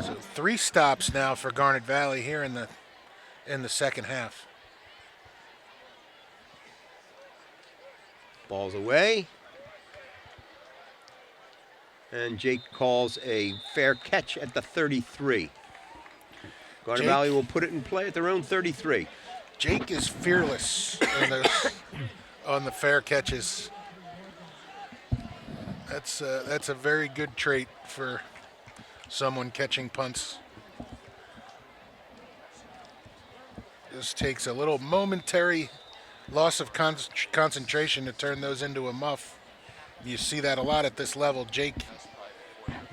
So 3 stops now for Garnet Valley here in the second half. Ball's away. And Jake calls a fair catch at the 33. Garnet Jake- Valley will put it in play at their own 33. Jake is fearless in those, on the fair catches. That's a very good trait for someone catching punts. Just takes a little momentary loss of concentration to turn those into a muff. You see that a lot at this level. Jake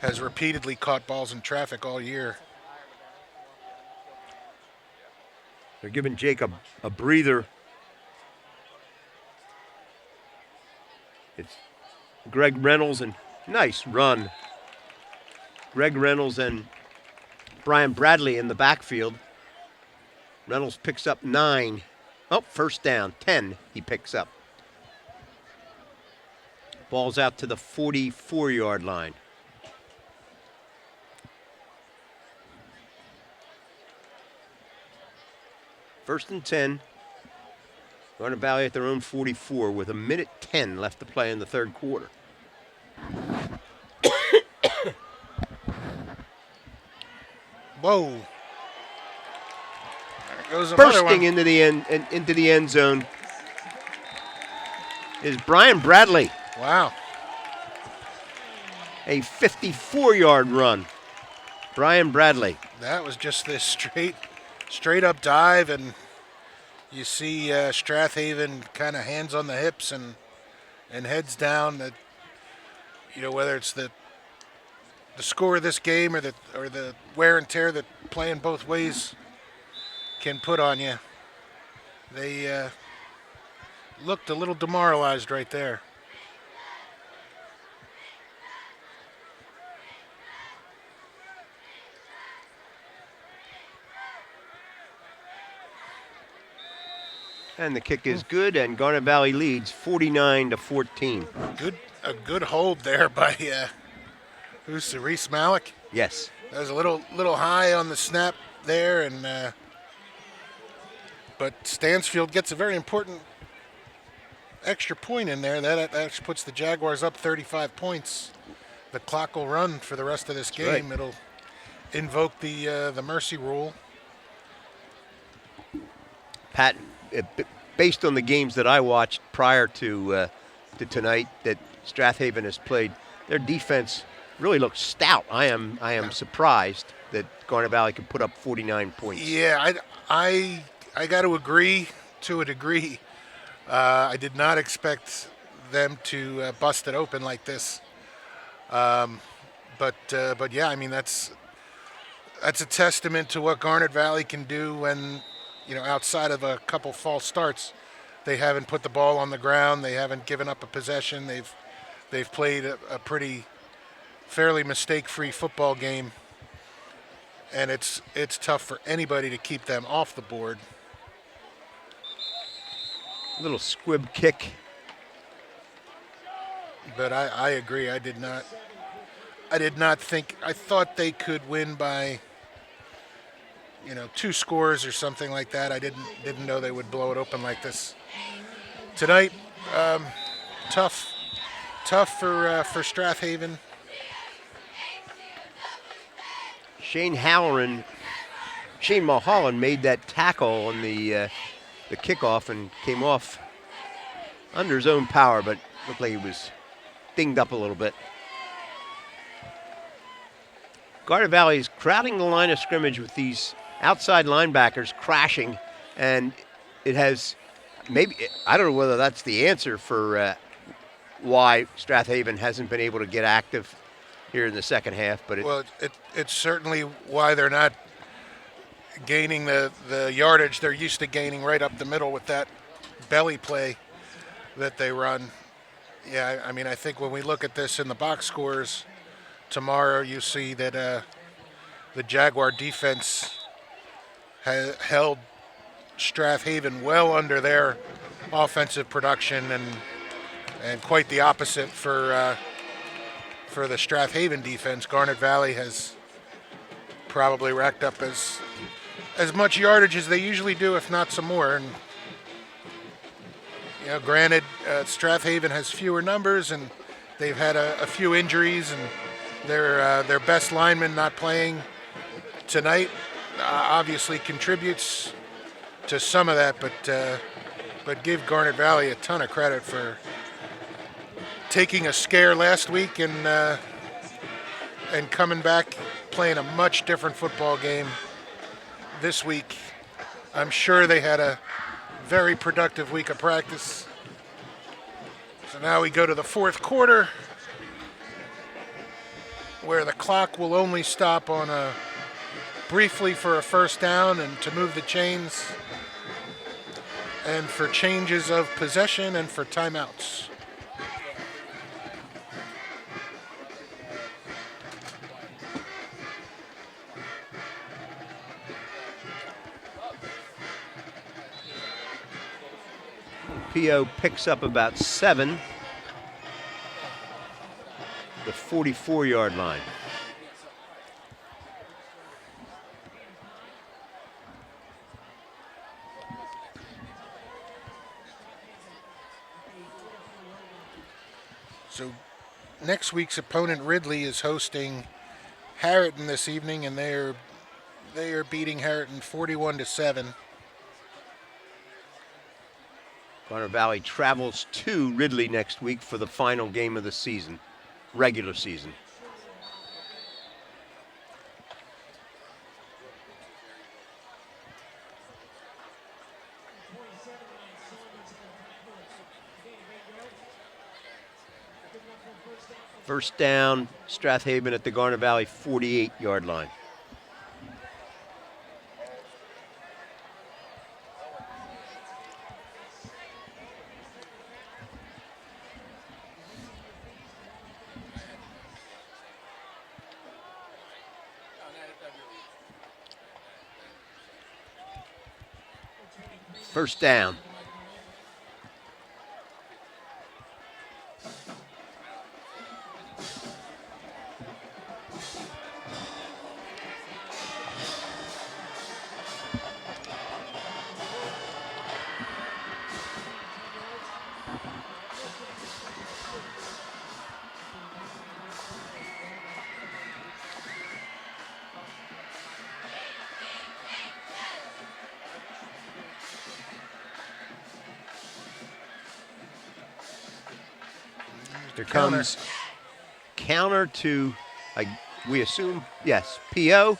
has repeatedly caught balls in traffic all year. They're giving Jake a breather. It's Greg Reynolds and nice run. Greg Reynolds and Brian Bradley in the backfield. Reynolds picks up 9. Oh, first down, 10 he picks up. Ball's out to the 44-yard line. First and 10. Garnet Valley at their own 44 with 1:10 left to play in the third quarter. Whoa. There goes another Bursting one. into the end zone is Brian Bradley. Wow. A 54-yard run. Brian Bradley. That was just this straight up dive, and you see Strath Haven kind of hands on the hips and heads down. That, you know, whether it's the score of this game or the wear and tear that playing both ways can put on you. They looked a little demoralized right there. And the kick is good, and Garnet Valley leads 49-14. A good hold there by who's the Reese Malik. Yes. That was a little high on the snap there, and but Stansfield gets a very important extra point in there, that actually puts the Jaguars up 35 points. The clock will run for the rest of this That's right. game. It'll invoke the mercy rule. Pat, based on the games that I watched prior to tonight that Strathaven has played, their defense really looks stout. I am surprised that Garnet Valley could put up 49 points. Yeah, I got to agree to a degree. I did not expect them to bust it open like this. But yeah, I mean that's a testament to what Garnet Valley can do when, outside of a couple false starts, they haven't put the ball on the ground. They haven't given up a possession. They've played a pretty fairly mistake-free football game, and it's tough for anybody to keep them off the board. Little squib kick. But I agree. I did not think. I thought they could win by 2 scores or something like that. I didn't know they would blow it open like this tonight. Tough for Strathaven. Shane Mulholland made that tackle on the kickoff and came off under his own power, but looked like he was dinged up a little bit. Garnet Valley is crowding the line of scrimmage with these outside linebackers crashing, and it has I don't know whether that's the answer for why Strathaven hasn't been able to get active here in the second half. But it's certainly why they're not gaining the yardage they're used to gaining right up the middle with that belly play that they run. Yeah, I mean, I think when we look at this in the box scores tomorrow, you see that the Jaguar defense has held Strathaven well under their offensive production, and quite the opposite for the Strathaven defense. Garnet Valley has probably racked up as much yardage as they usually do, if not some more. And granted, Strathaven has fewer numbers, and they've had a few injuries, and their best lineman not playing tonight obviously contributes to some of that. But give Garnet Valley a ton of credit for taking a scare last week and coming back playing a much different football game this week. I'm sure they had a very productive week of practice. So now we go to the fourth quarter, where the clock will only stop on briefly for a first down and to move the chains, and for changes of possession and for timeouts. PO picks up about 7, the 44-yard line. So next week's opponent, Ridley, is hosting Harriton this evening, and they are beating Harriton 41-7. Garnet Valley travels to Ridley next week for the final game of the season, regular season. First down, Strathaven at the Garnet Valley 48-yard line. First down. Here Counter. comes counter to, we assume, yes, P.O.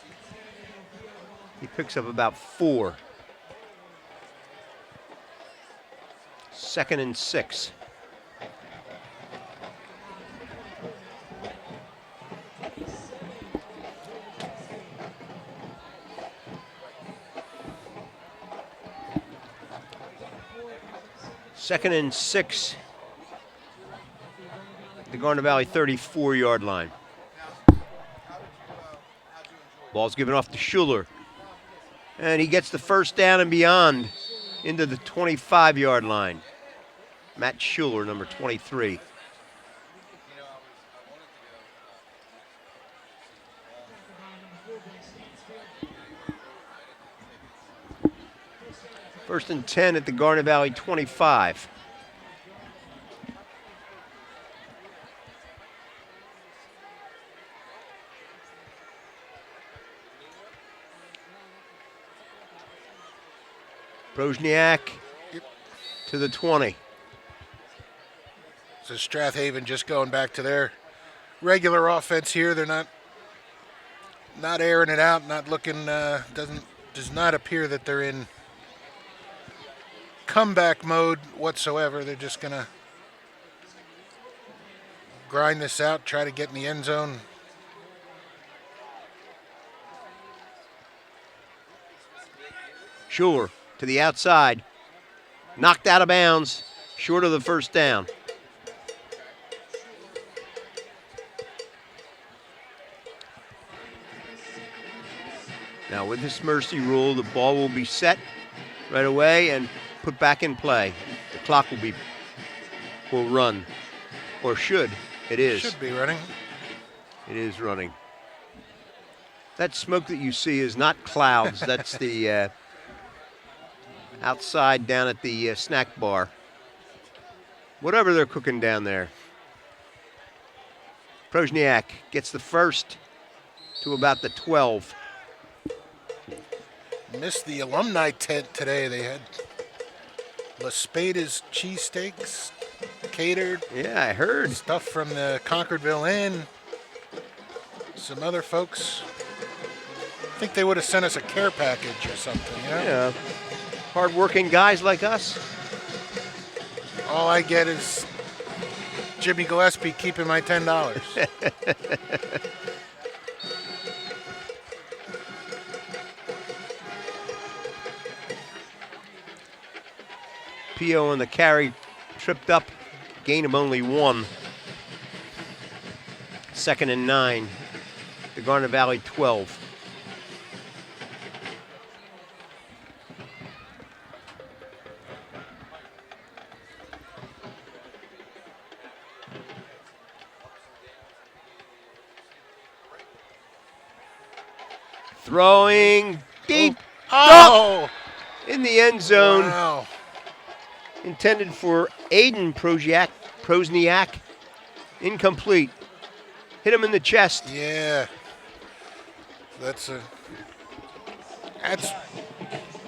He picks up about 4. 2nd and 6. Second and 6. The Garnet Valley 34-yard line. Ball's given off to Schuler. And he gets the first down and beyond into the 25-yard line. Matt Schuler, number 23. First and 10 at the Garnet Valley 25. Prosniak to the 20. So Strath Haven just going back to their regular offense here. They're not airing it out, not looking, does not appear that they're in comeback mode whatsoever. They're just going to grind this out, try to get in the end zone. Schuler to the outside. Knocked out of bounds, short of the first down. Now with this mercy rule, the ball will be set right away and put back in play. The clock will run, or should. It is. Should be running. It is running. That smoke that you see is not clouds. That's the outside down at the snack bar. Whatever they're cooking down there. Prosniak gets the first to about the 12. Missed the alumni tent today. They had La Spada's cheesesteaks catered. Yeah, I heard. Stuff from the Concordville Inn. Some other folks. I think they would have sent us a care package or something, you know? Yeah. Hard-working guys like us. All I get is Jimmy Gillespie keeping my $10. P.O. on the carry, tripped up, gain of only 1. 2nd and 9. The Garnet Valley 12. Throwing deep. Oh! In the end zone. Wow. Intended for Aiden Prosniak. Incomplete. Hit him in the chest. Yeah. That's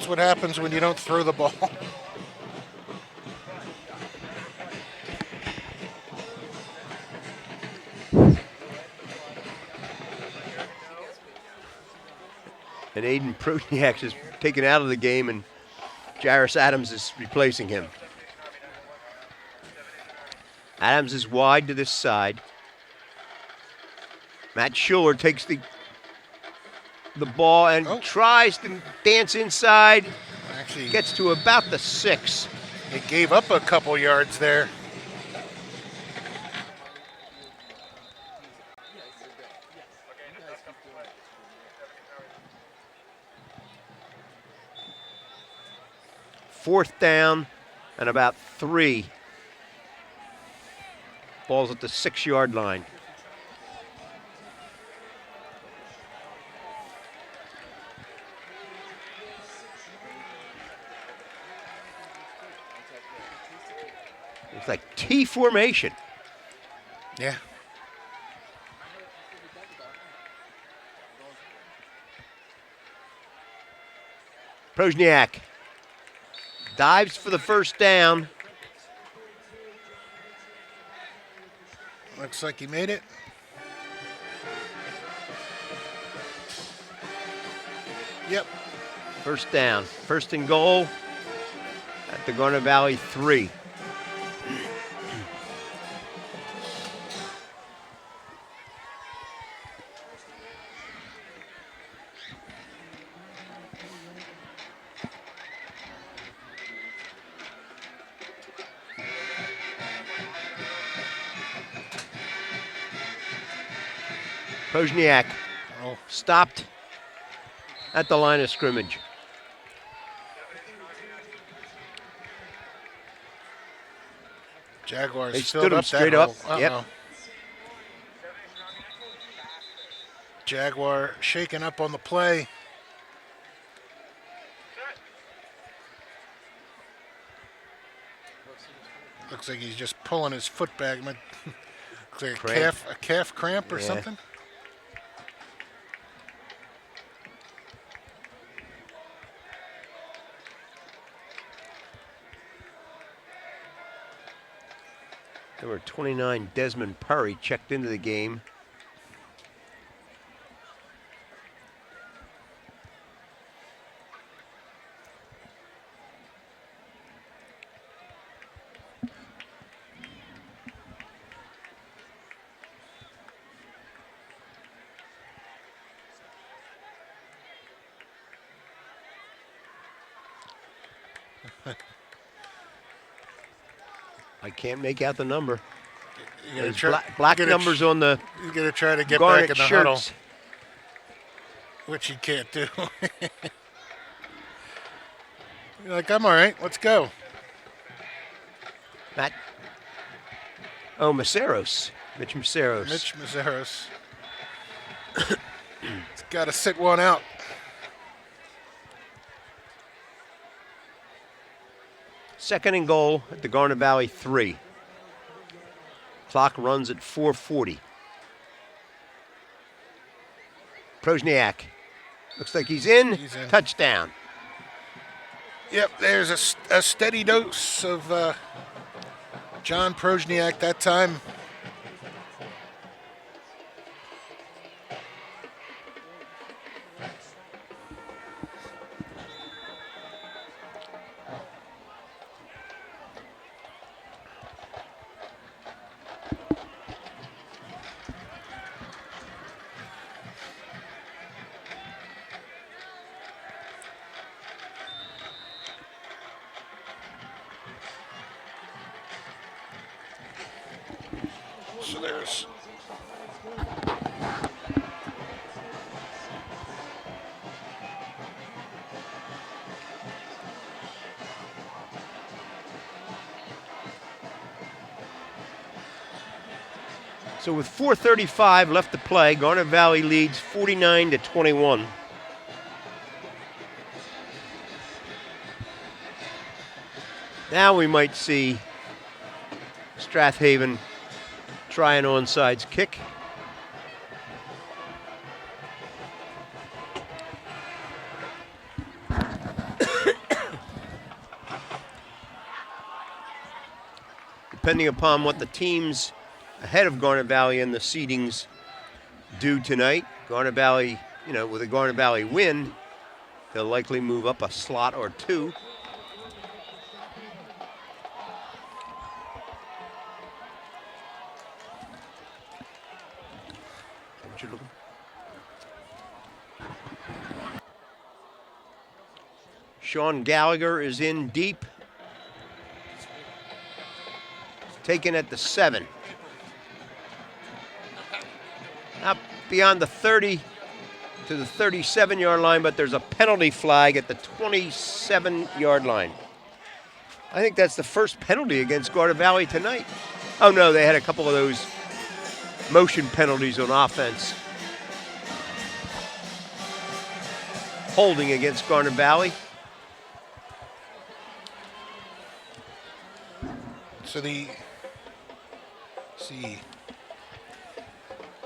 what happens when you don't throw the ball. And Aiden Prosniak is taken out of the game, and Jairus Adams is replacing him. Adams is wide to this side. Matt Schuler takes the ball and tries to dance inside. Actually, Gets to about the 6. they gave up a couple yards there. Fourth down and about 3. Ball's at the 6-yard line. It's like T formation. Yeah. Prosniak dives for the first down. Looks like he made it. Yep. First down. First and goal at the Garnet Valley 3. Pozniak stopped at the line of scrimmage. Jaguars They filled stood him up straight that up. hole. Yep. Uh-oh. Jaguar shaking up on the play. Looks like he's just pulling his foot back. Looks like a calf cramp or something. Number 29, Desmond Purry, checked into the game. I can't make out the number. There's black numbers on the He's going to try to get Garnet back in the shirts. huddle, which he can't do. You're like, I'm all right. Let's go. Matt. Oh, Maceros. Mitch Maceros. Mitch Mazeros. He's got to sit one out. Second and goal at the Garnet Valley 3. Clock runs at 4:40. Pozniak. Looks like he's in. He's in. Touchdown. Yep, there's a steady dose of John Pozniak that time. So there's So with 4:35 left to play, Garnet Valley leads 49-21. Now we might see Strath Haven try an onside kick. Depending upon what the teams ahead of Garnet Valley and the seedings do tonight, Garnet Valley, with a Garnet Valley win, they'll likely move up a slot or two. Sean Gallagher is in deep. Taken at the 7. Up beyond the 30 to the 37-yard line, but there's a penalty flag at the 27-yard line. I think that's the first penalty against Garnet Valley tonight. Oh, no, they had a couple of those motion penalties on offense. Holding against Garnet Valley. so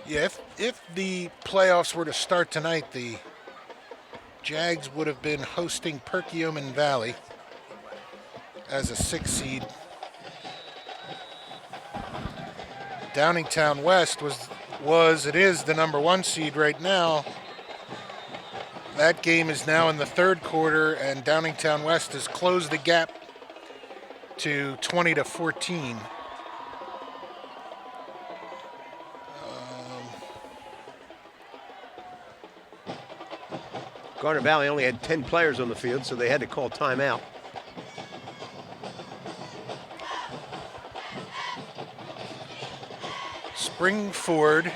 if the playoffs were to start tonight, the Jags would have been hosting Perkiomen Valley as a 6 seed. Downingtown West it is the number 1 seed right now. That game is now in the third quarter, and Downingtown West has closed the gap to 20-14. Garnet Valley only had 10 players on the field, so they had to call timeout. Springford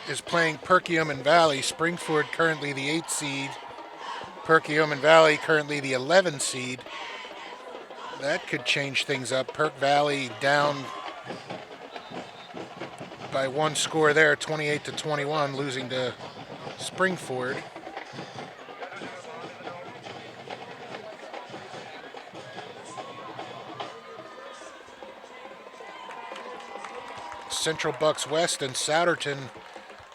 is playing Perkiomen Valley. Springford currently the 8th seed. Perkiomen Valley currently the 11th seed. That could change things up. Perk Valley down by 1 score there, 28-21, losing to Springford. Central Bucks West and Souderton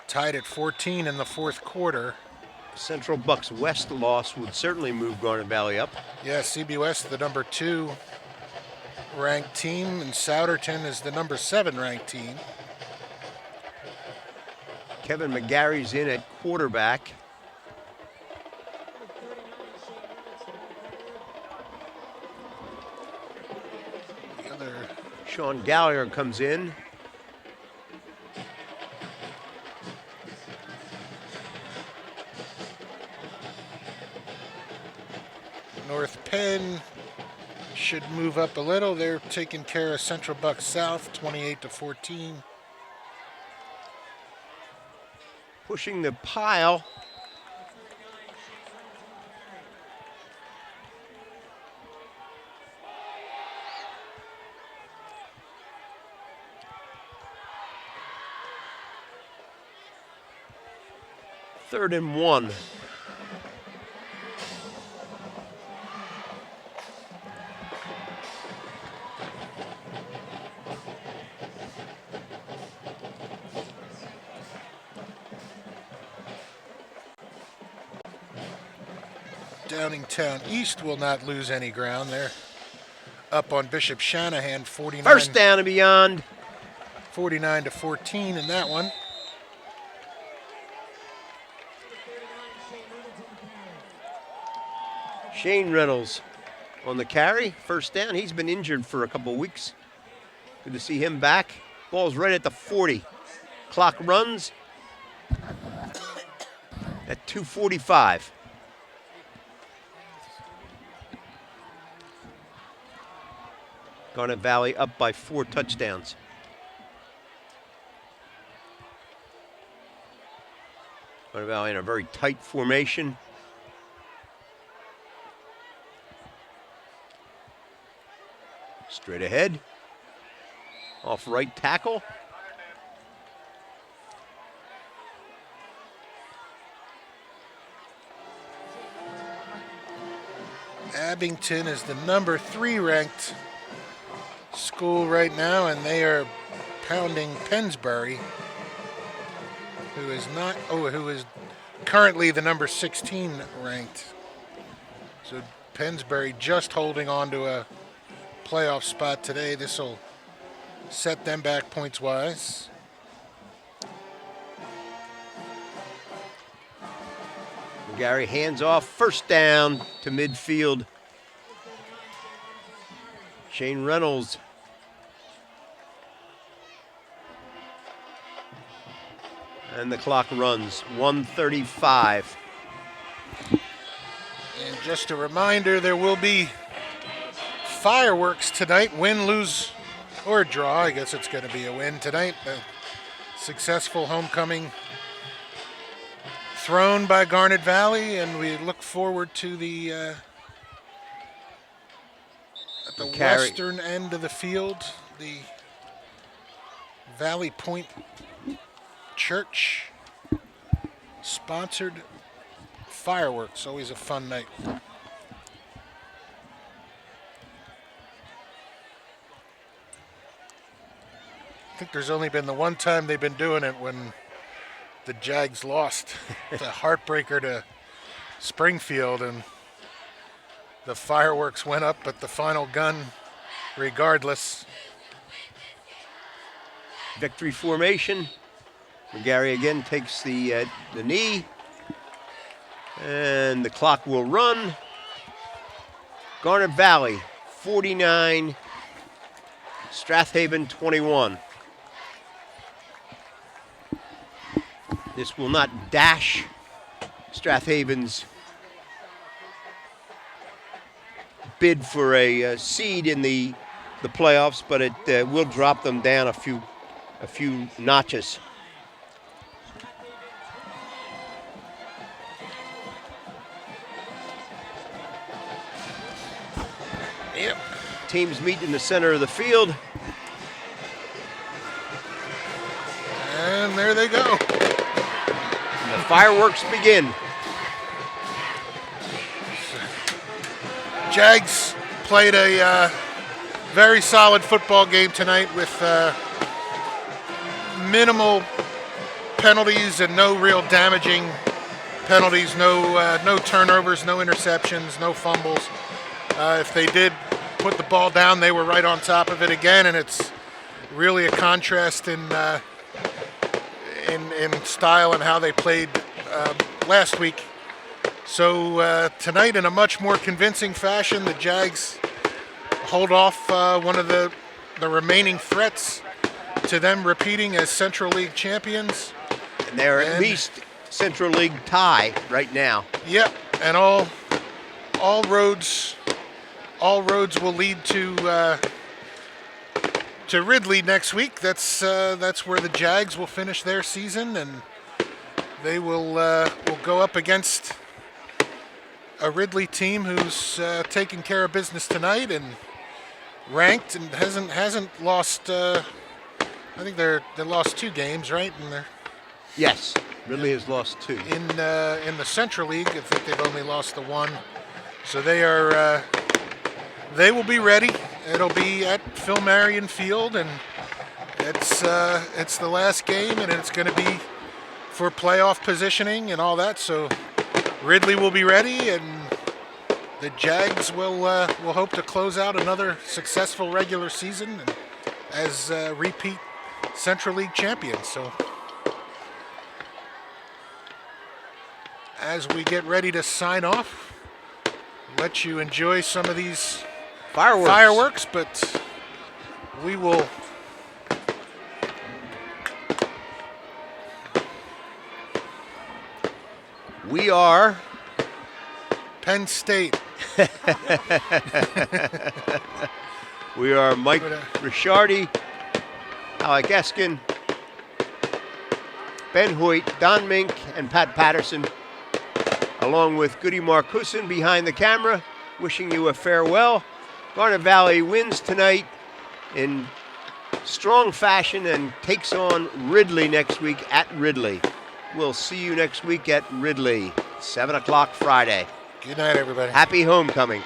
tied at 14 in the fourth quarter. Central Bucks West loss would certainly move Garnet Valley up. Yeah, CB the number 2 ranked team, and Souderton is the number 7 ranked team. Kevin McGarry's in at quarterback. Sean Gallagher comes in. North Penn should move up a little. They're taking care of Central Bucks South, 28-14. Pushing the pile. Third and 1. Downingtown East will not lose any ground. They're up on Bishop Shanahan, 49. First down and beyond. 49-14 in that one. Shane Reynolds on the carry. First down. He's been injured for a couple weeks. Good to see him back. Ball's right at the 40. Clock runs at 2:45. Garnet Valley up by 4 touchdowns. Garnet Valley in a very tight formation. Straight ahead. Off right tackle. Abington is the number 3 ranked school right now, and they are pounding Pennsbury, who is currently the number 16 ranked. So Pennsbury just holding on to a playoff spot today. This will set them back points wise. Gary hands off, first down to midfield. Shane Reynolds. And the clock runs, 1:35. And just a reminder, there will be fireworks tonight, win, lose, or draw. I guess it's going to be a win tonight. A successful homecoming thrown by Garnet Valley, and we look forward to the at the western end of the field, the Valley Point Church sponsored fireworks. Always a fun night. I think there's only been the one time they've been doing it, when the Jags lost the heartbreaker to Springfield, and the fireworks went up at the final gun regardless. Victory formation. McGarry again takes the knee. And the clock will run. Garnet Valley, 49. Strathaven, 21. This will not dash Strathaven's bid for a seed in the playoffs, but it will drop them down a few notches. Yep. Teams meet in the center of the field. And there they go. And the fireworks begin. Jags played a very solid football game tonight with minimal penalties and no real damaging penalties, no turnovers, no interceptions, no fumbles. If they did put the ball down, they were right on top of it again, and it's really a contrast in style and how they played last week. So tonight, in a much more convincing fashion, the Jags hold off one of the remaining threats to them repeating as Central League champions. And they're at least Central League tie right now. Yep, and all roads will lead to Ridley next week. That's where the Jags will finish their season, and they will go up against a Ridley team who's taking care of business tonight and ranked and hasn't lost. I think they lost 2 games, right? And Yes, Ridley has lost 2. in the Central League, I think they've only lost the 1. So they are. They will be ready. It'll be at Phil Marion Field, and it's the last game, and it's going to be for playoff positioning and all that. So Ridley will be ready, and the Jags will hope to close out another successful regular season as repeat Central League champions. So as we get ready to sign off, let you enjoy some of these fireworks, but we will We are Penn State. We are Mike Ricciardi, Alec Eskin, Ben Hoyt, Don Mink, and Pat Patterson, along with Goody Marcuson behind the camera, wishing you a farewell. Garnet Valley wins tonight in strong fashion and takes on Ridley next week at Ridley. We'll see you next week at Ridley, 7 o'clock Friday. Good night, everybody. Happy homecoming.